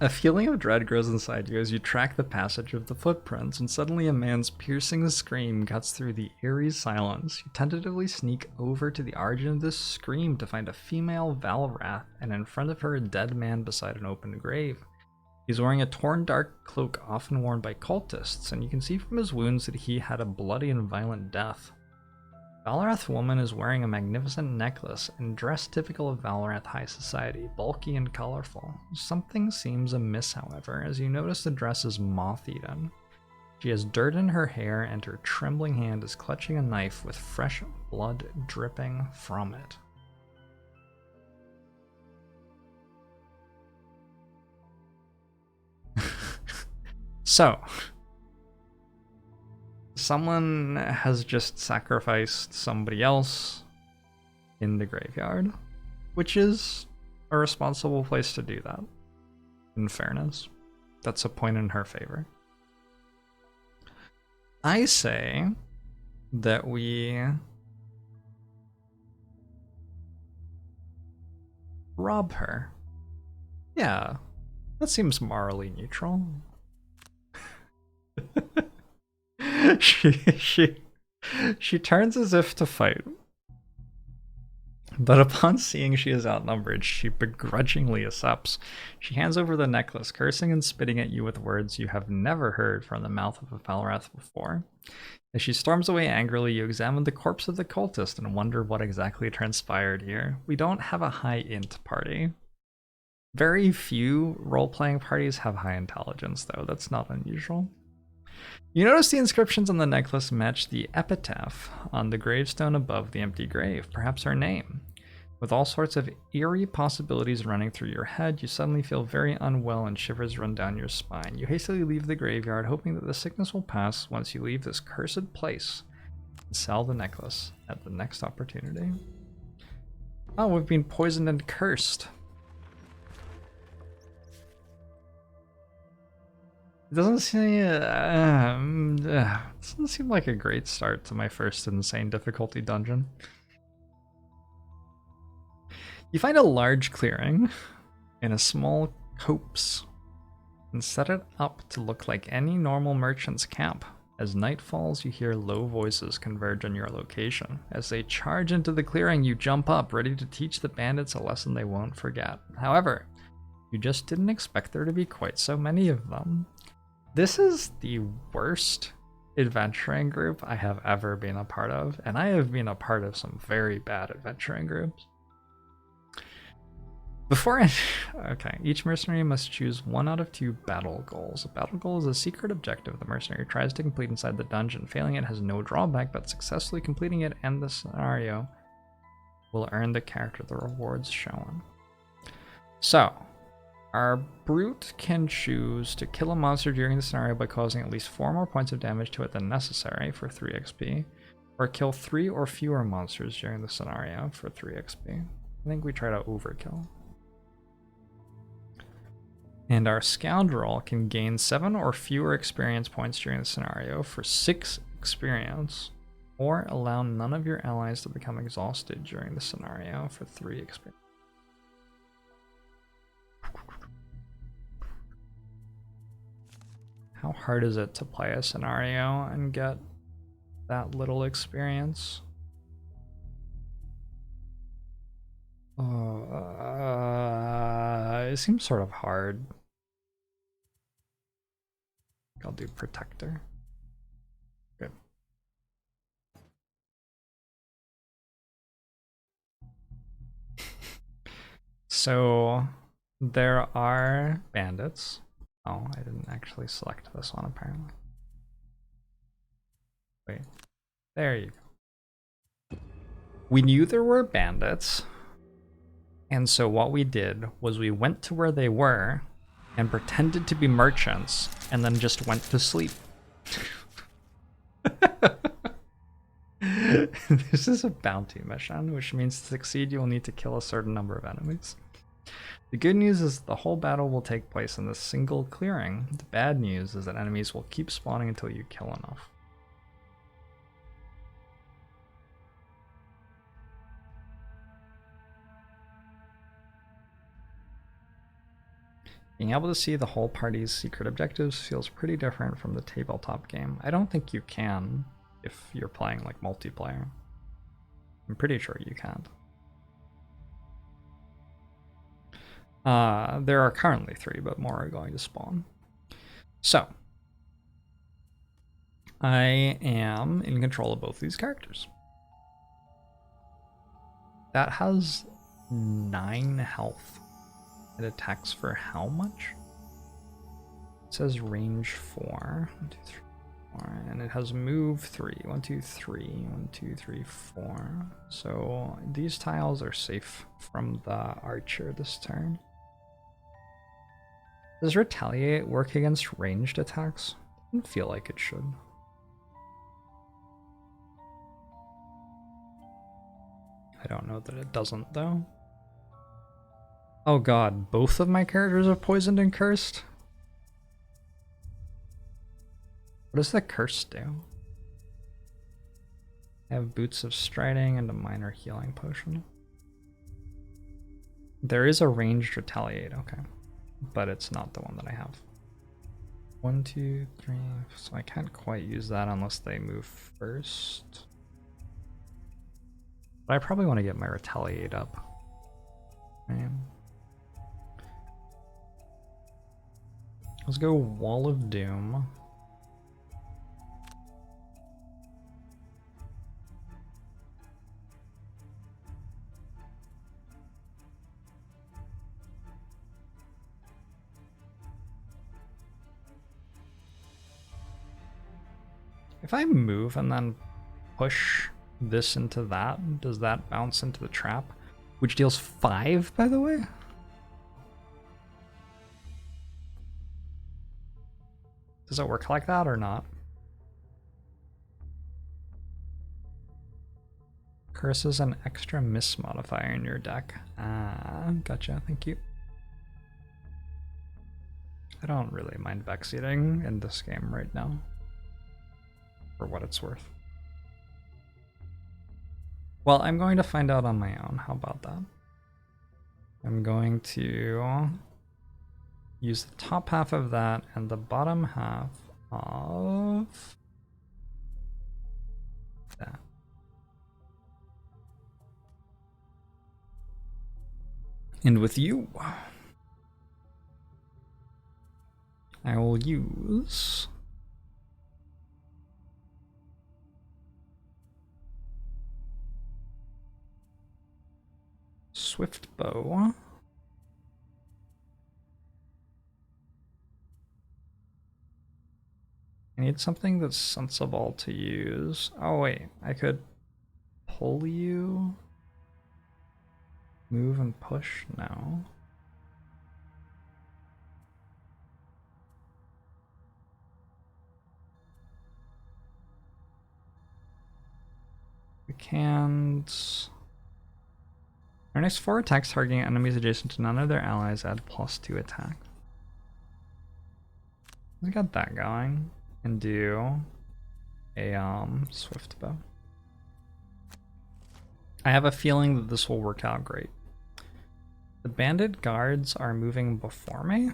a feeling of dread grows inside you as you track the passage of the footprints, and suddenly a man's piercing scream cuts through the eerie silence. You tentatively sneak over to the origin of this scream to find a female Valrath, and in front of her a dead man beside an open grave. He's wearing a torn dark cloak often worn by cultists, and you can see from his wounds that he had a bloody and violent death. Valrath woman is wearing a magnificent necklace and dressed typical of Valrath high society, bulky and colorful. Something seems amiss, however, as you notice the dress is moth-eaten. She has dirt in her hair, and her trembling hand is clutching a knife with fresh blood dripping from it. So, someone has just sacrificed somebody else in the graveyard, which is a responsible place to do that. In fairness, that's a point in her favor. I say that we rob her. Yeah, that seems morally neutral. She turns as if to fight. But upon seeing she is outnumbered, she begrudgingly accepts. She hands over the necklace, cursing and spitting at you with words you have never heard from the mouth of a Falrath before. As she storms away angrily, you examine the corpse of the cultist and wonder what exactly transpired here. We don't have a high int party. Very few role-playing parties have high intelligence, though. That's not unusual. You notice the inscriptions on the necklace match the epitaph on the gravestone above the empty grave, perhaps her name. With all sorts of eerie possibilities running through your head, you suddenly feel very unwell and shivers run down your spine. You hastily leave the graveyard, hoping that the sickness will pass once you leave this cursed place and sell the necklace at the next opportunity. Oh, we've been poisoned and cursed. It doesn't seem like a great start to my first insane difficulty dungeon. You find a large clearing in a small copse and set it up to look like any normal merchant's camp. As night falls, you hear low voices converge on your location. As they charge into the clearing, you jump up, ready to teach the bandits a lesson they won't forget. However, you just didn't expect there to be quite so many of them. This is the worst adventuring group I have ever been a part of, and I have been a part of some very bad adventuring groups. Okay, each mercenary must choose 1 out of 2 battle goals. A battle goal is a secret objective the mercenary tries to complete inside the dungeon. Failing it has no drawback, but successfully completing it and the scenario will earn the character the rewards shown. So, our brute can choose to kill a monster during the scenario by causing at least 4 more points of damage to it than necessary for 3 XP, or kill 3 or fewer monsters during the scenario for 3 XP. I think we try to overkill. And our scoundrel can gain 7 or fewer experience points during the scenario for 6 experience, or allow none of your allies to become exhausted during the scenario for 3 experience. How hard is it to play a scenario and get that little experience? It seems sort of hard. I'll do protector. Good. So there are bandits. Oh, I didn't actually select this one apparently. Wait, there you go. We knew there were bandits, and so what we did was we went to where they were and pretended to be merchants and then just went to sleep. This is a bounty mission, which means to succeed you will need to kill a certain number of enemies. The good news is the whole battle will take place in this single clearing. The bad news is that enemies will keep spawning until you kill enough. Being able to see the whole party's secret objectives feels pretty different from the tabletop game. I don't think you can if you're playing like multiplayer. I'm pretty sure you can't. There are currently 3, but more are going to spawn. So, I am in control of both these characters. That has 9 health. It attacks for how much? It says range 4. 1, 2, 3, 4. And it has move 3. 1, 2, 3. 1, 2, 3, 4. So these tiles are safe from the archer this turn. Does retaliate work against ranged attacks? I don't feel like it should. I don't know that it doesn't though. Oh god, both of my characters are poisoned and cursed? What does the curse do? I have boots of striding and a minor healing potion. There is a ranged retaliate, okay. But it's not the one that I have. 1, 2, 3, so I can't quite use that unless they move first. But I probably want to get my retaliate up. Right. Let's go Wall of Doom. If I move and then push this into that, does that bounce into the trap? Which deals 5, by the way? Does it work like that or not? Curse is an extra miss modifier in your deck. Ah, gotcha, thank you. I don't really mind backseating in this game right now, for what it's worth. Well, I'm going to find out on my own. How about that? I'm going to use the top half of that and the bottom half of that. And with you, I will use Swift Bow. I need something that's sensible to use. Oh wait, I could pull you, move and push? No. We can't. Our next 4 attacks targeting enemies adjacent to none of their allies add +2 attack. We got that going. And do a Swift Bow. I have a feeling that this will work out great. The bandit guards are moving before me.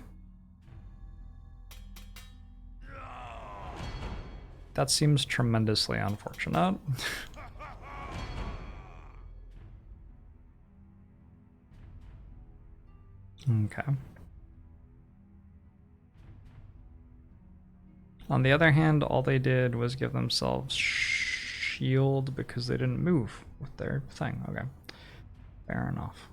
That seems tremendously unfortunate. Okay. On the other hand, all they did was give themselves shield because they didn't move with their thing. Okay, fair enough.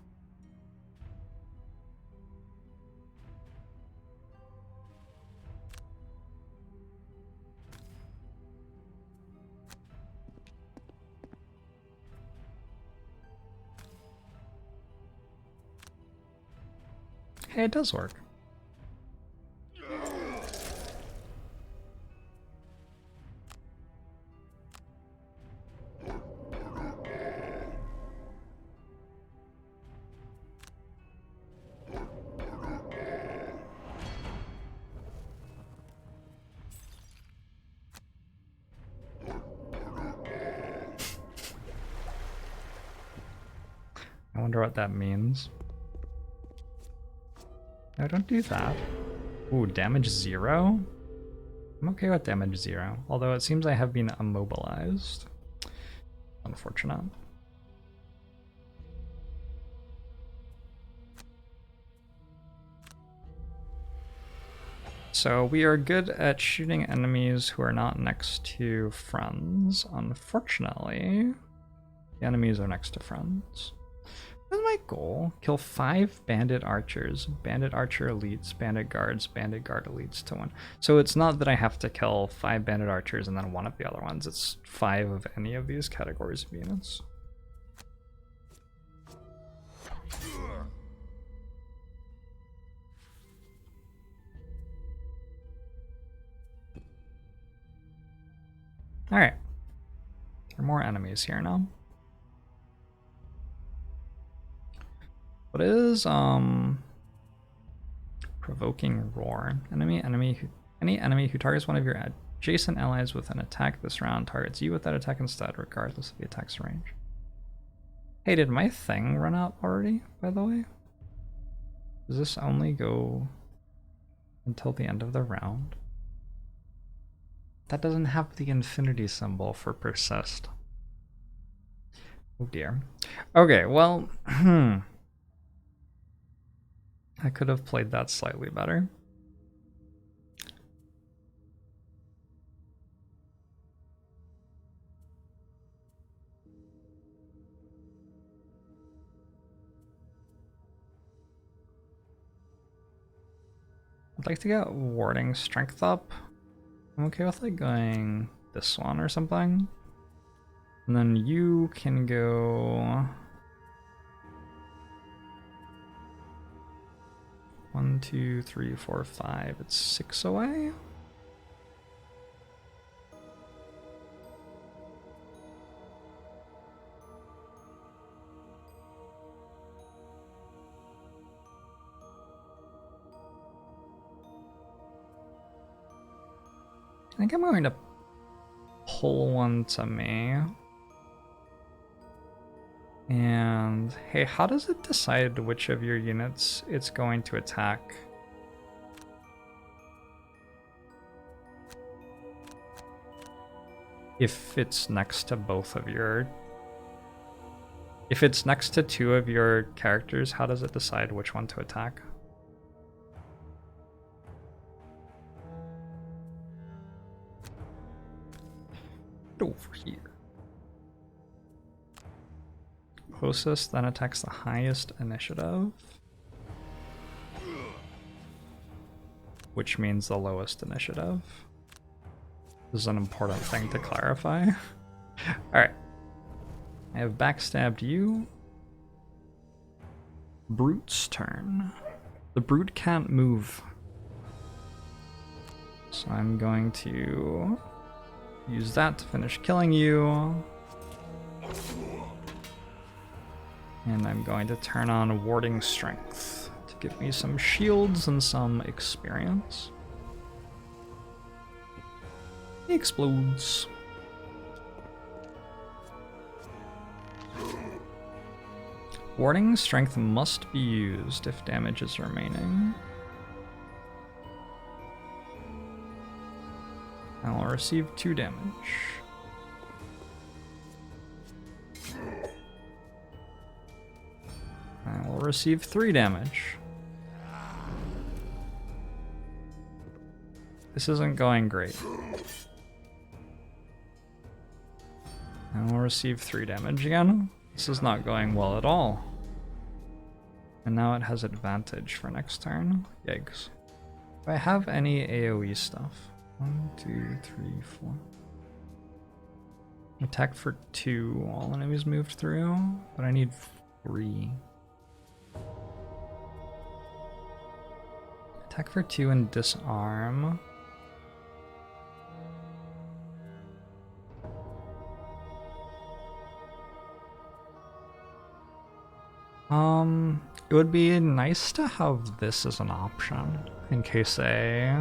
Hey, it does work. I wonder what that means. No, don't do that. Ooh, damage 0? I'm okay with damage 0, although it seems I have been immobilized. Unfortunate. So we are good at shooting enemies who are not next to friends. Unfortunately, the enemies are next to friends. That's my goal. Kill 5 bandit archers, bandit archer elites, bandit guards, bandit guard elites to win. So it's not that I have to kill 5 bandit archers and then 1 of the other ones. It's 5 of any of these categories of units. Alright. There are more enemies here now. What is provoking roar? Any enemy who targets one of your adjacent allies with an attack this round targets you with that attack instead, regardless of the attack's range. Hey, did my thing run out already, by the way? Does this only go until the end of the round? That doesn't have the infinity symbol for persist. Oh dear. Okay, well, I could have played that slightly better. I'd like to get warding strength up. I'm okay with like going this one or something. And then you can go 1, 2, 3, 4, 5. It's 6 away. I think I'm going to pull one to me. And hey, how does it decide which of your units it's going to attack? If it's next to both of your... If it's next to 2 of your characters, how does it decide which one to attack? Get over here. Closest then attacks the highest initiative. Which means the lowest initiative. This is an important thing to clarify. Alright. I have backstabbed you. Brute's turn. The Brute can't move. So I'm going to use that to finish killing you. And I'm going to turn on Warding Strength to give me some shields and some experience. He explodes. Warding Strength must be used if damage is remaining. I will receive 2 damage. I will receive 3 damage. This isn't going great. I will receive 3 damage again. This is not going well at all. And now it has advantage for next turn. Yikes. Do I have any AoE stuff? 1, 2, 3, 4. Attack for 2, all enemies moved through, but I need 3. Attack for 2 and disarm. It would be nice to have this as an option in case they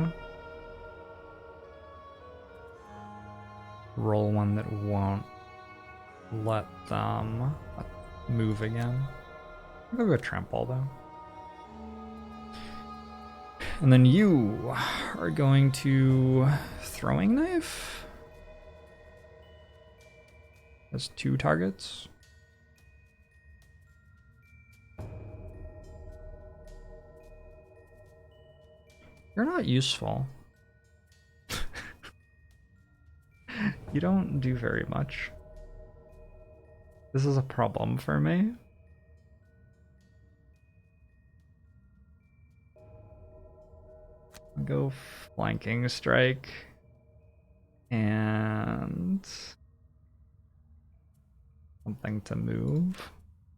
roll one that won't let them move again. I'll go trample though. And then you are going to throwing knife. Has 2 targets. You're not useful. You don't do very much. This is a problem for me. I'll go flanking strike. And something to move,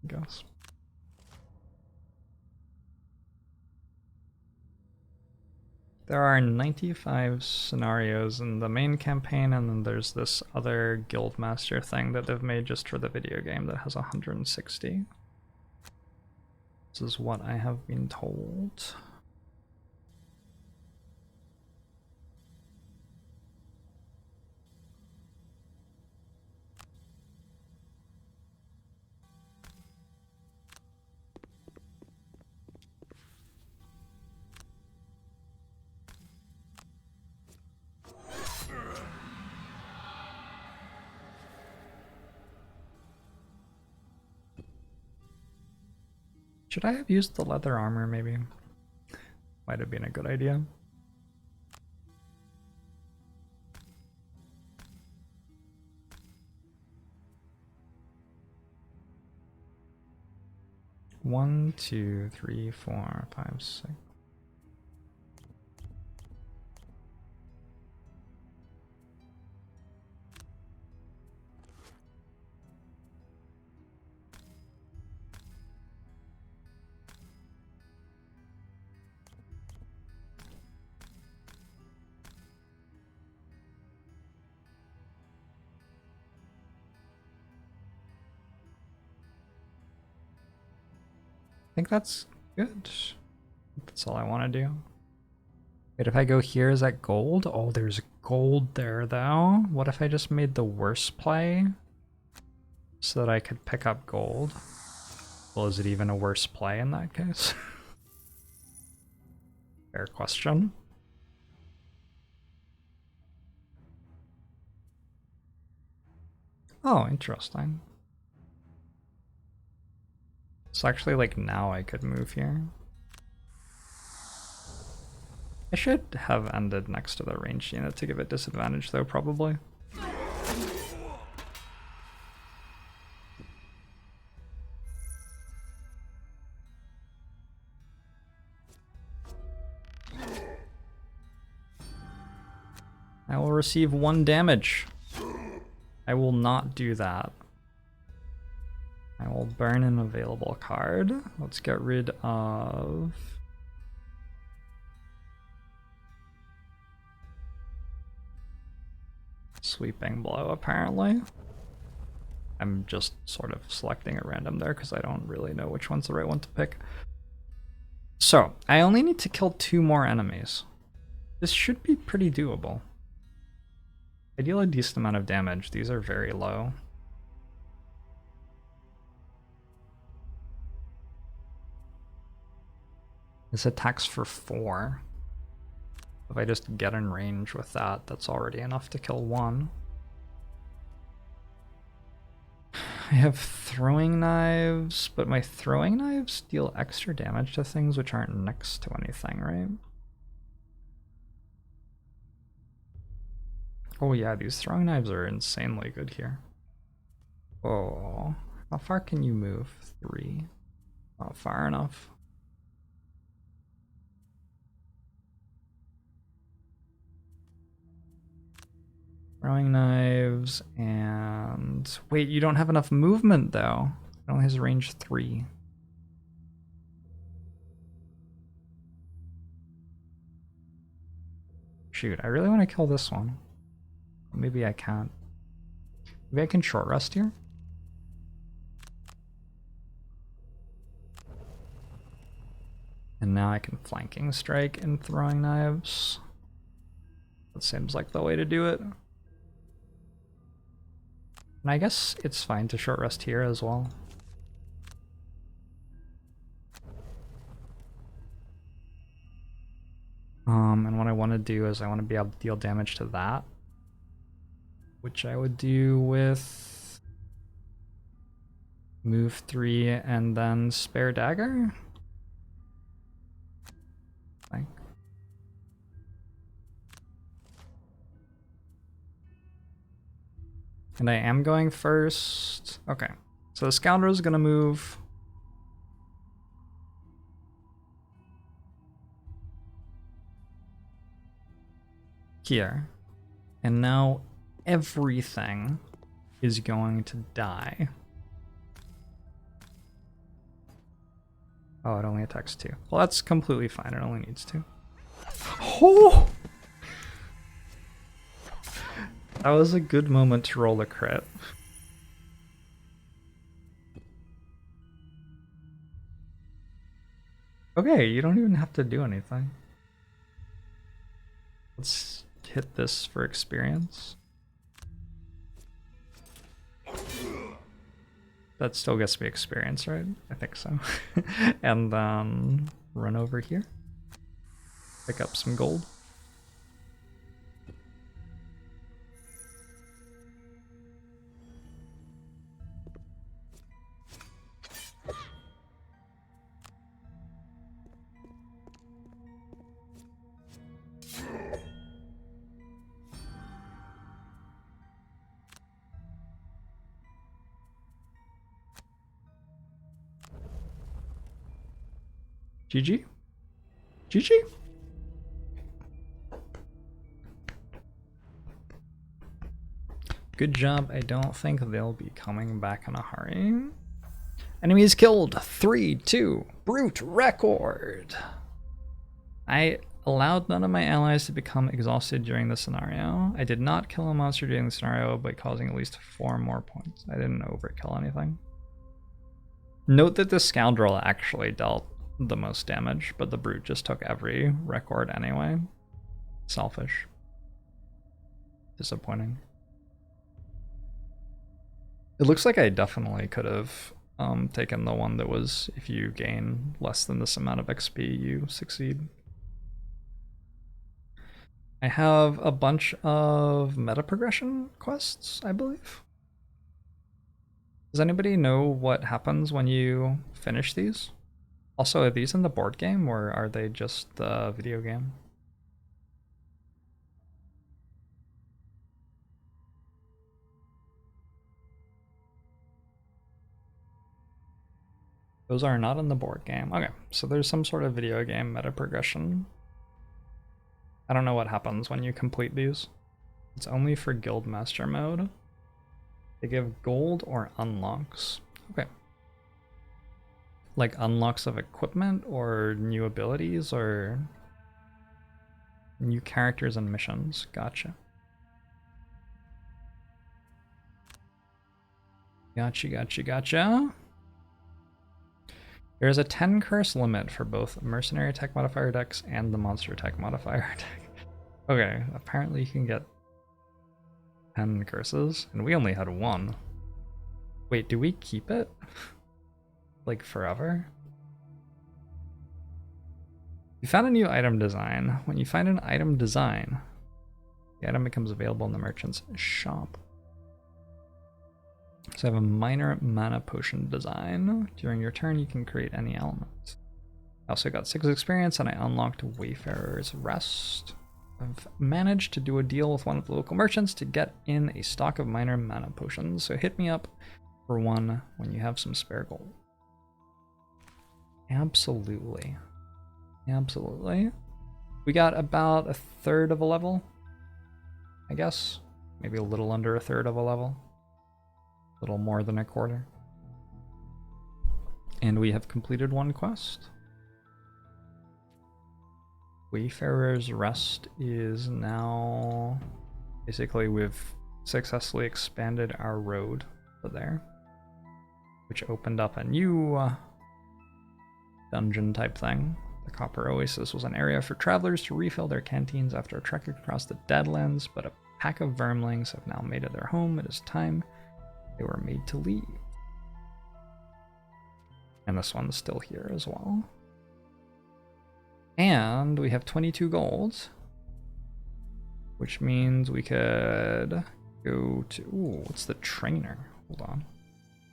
I guess. There are 95 scenarios in the main campaign, and then there's this other Guildmaster thing that they've made just for the video game that has 160. This is what I have been told. Should I have used the leather armor maybe? Might have been a good idea. One, two, three, 4, 5, 6. I think that's good. That's all I want to do. Wait, if I go here, is that gold? Oh, there's gold there, though. What if I just made the worst play so that I could pick up gold? Well, is it even a worse play in that case? Fair question. Oh, interesting. So actually, like, now I could move here. I should have ended next to the ranged unit to give it disadvantage, though, probably. I will receive 1 damage. I will not do that. I will burn an available card. Let's get rid of... Sweeping Blow, apparently. I'm just sort of selecting at random there because I don't really know which one's the right one to pick. So, I only need to kill 2 more enemies. This should be pretty doable. I deal a decent amount of damage. These are very low. This attacks for 4. If I just get in range with that, that's already enough to kill 1. I have throwing knives, but my throwing knives deal extra damage to things which aren't next to anything, right? Oh yeah, these throwing knives are insanely good here. Oh, how far can you move? 3. Not far enough. Throwing knives and... Wait, you don't have enough movement though. It only has range 3. Shoot, I really want to kill this one. Maybe I can't. Maybe I can short rest here? And now I can flanking strike and throwing knives. That seems like the way to do it. And I guess it's fine to short rest here as well. And what I want to do is I want to be able to deal damage to that. Which I would do with move 3 and then spare dagger. I think. And I am going first. Okay, so the scoundrel is gonna move. Here. And now everything is going to die. Oh, it only attacks 2. Well, that's completely fine. It only needs 2. Oh! That was a good moment to roll a crit. Okay, you don't even have to do anything. Let's hit this for experience. That still gets me experience, right? I think so. And then run over here. Pick up some gold. GG? GG? Good job. I don't think they'll be coming back in a hurry. Enemies killed. 3-2. Brute record. I allowed none of my allies to become exhausted during the scenario. I did not kill a monster during the scenario by causing at least 4 more points. I didn't overkill anything. Note that the scoundrel actually dealt the most damage, but the brute just took every record anyway. Selfish. Disappointing. It looks like I definitely could have taken the one that was, if you gain less than this amount of XP, you succeed. I have a bunch of meta progression quests, I believe. Does anybody know what happens when you finish these? Also, are these in the board game or are they just the video game? Those are not in the board game. Okay, so there's some sort of video game meta progression. I don't know what happens when you complete these. It's only for Guildmaster mode. They give gold or unlocks. Okay. Like unlocks of equipment or new abilities or new characters and missions. Gotcha. Gotcha. There's a 10 curse limit for both mercenary attack modifier decks and the monster attack modifier deck. Okay, apparently you can get 10 curses, and we only had 1. Wait, do we keep it? Like forever? You found a new item design. When you find an item design, the item becomes available in the merchant's shop. So I have a minor mana potion design. During your turn, you can create any element. I also got 6 experience, and I unlocked Wayfarer's Rest. I've managed to do a deal with one of the local merchants to get in a stock of minor mana potions, so hit me up for one when you have some spare gold. Absolutely. Absolutely. We got about 1/3 of a level, I guess. Maybe a little under 1/3 of a level. A little more than 1/4. And we have completed 1 quest. Wayfarer's Rest is now... Basically, we've successfully expanded our road to there, which opened up a new dungeon type thing. The Copper Oasis was an area for travelers to refill their canteens after trekking across the Deadlands, but a pack of vermlings have now made it their home. It is time they were made to leave. And this one's still here as well. And we have 22 gold, which means we could go to... Ooh, what's the trainer? Hold on.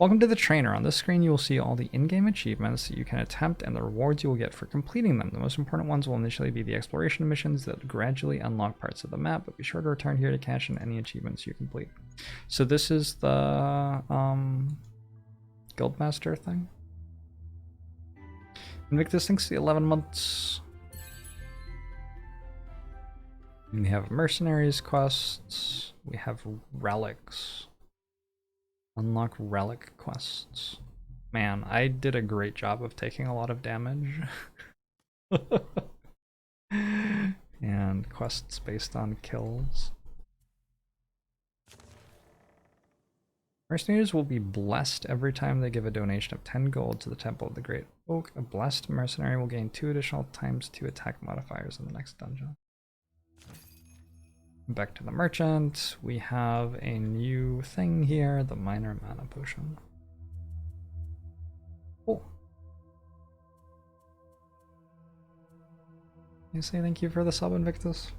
Welcome to the trainer. On this screen, you will see all the in-game achievements that you can attempt and the rewards you will get for completing them. The most important ones will initially be the exploration missions that gradually unlock parts of the map, but be sure to return here to cash in any achievements you complete. So this is the Guildmaster thing. Invictus thinks the 11 months. We have mercenaries quests. We have relics. Unlock relic quests. Man, I did a great job of taking a lot of damage. And quests based on kills. Mercenaries will be blessed every time they give a donation of 10 gold to the Temple of the Great Oak. A blessed mercenary will gain 2 additional ×2 attack modifiers in the next dungeon. Back to the merchant. We have a new thing here, the minor mana potion. Cool. Can you say thank you for the sub, Invictus?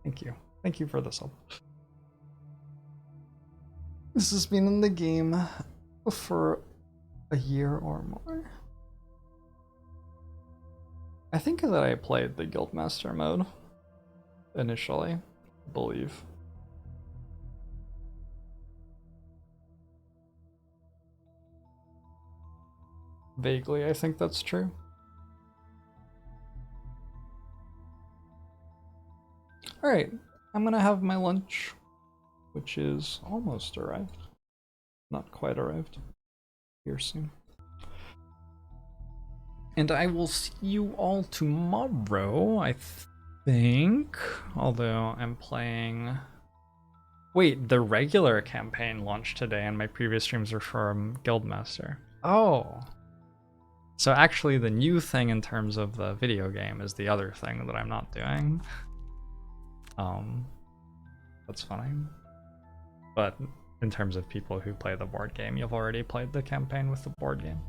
Thank you. Thank you for the sub. This has been in the game for a year or more. I think that I played the Guildmaster mode initially, I believe. Vaguely, I think that's true. Alright, I'm gonna have my lunch, which is almost arrived. Not quite arrived. Here soon. And I will see you all tomorrow, I think. Although I'm playing... Wait, the regular campaign launched today and my previous streams were from Guildmaster. Oh. So actually the new thing in terms of the video game is the other thing that I'm not doing. That's funny. But in terms of people who play the board game, you've already played the campaign with the board game.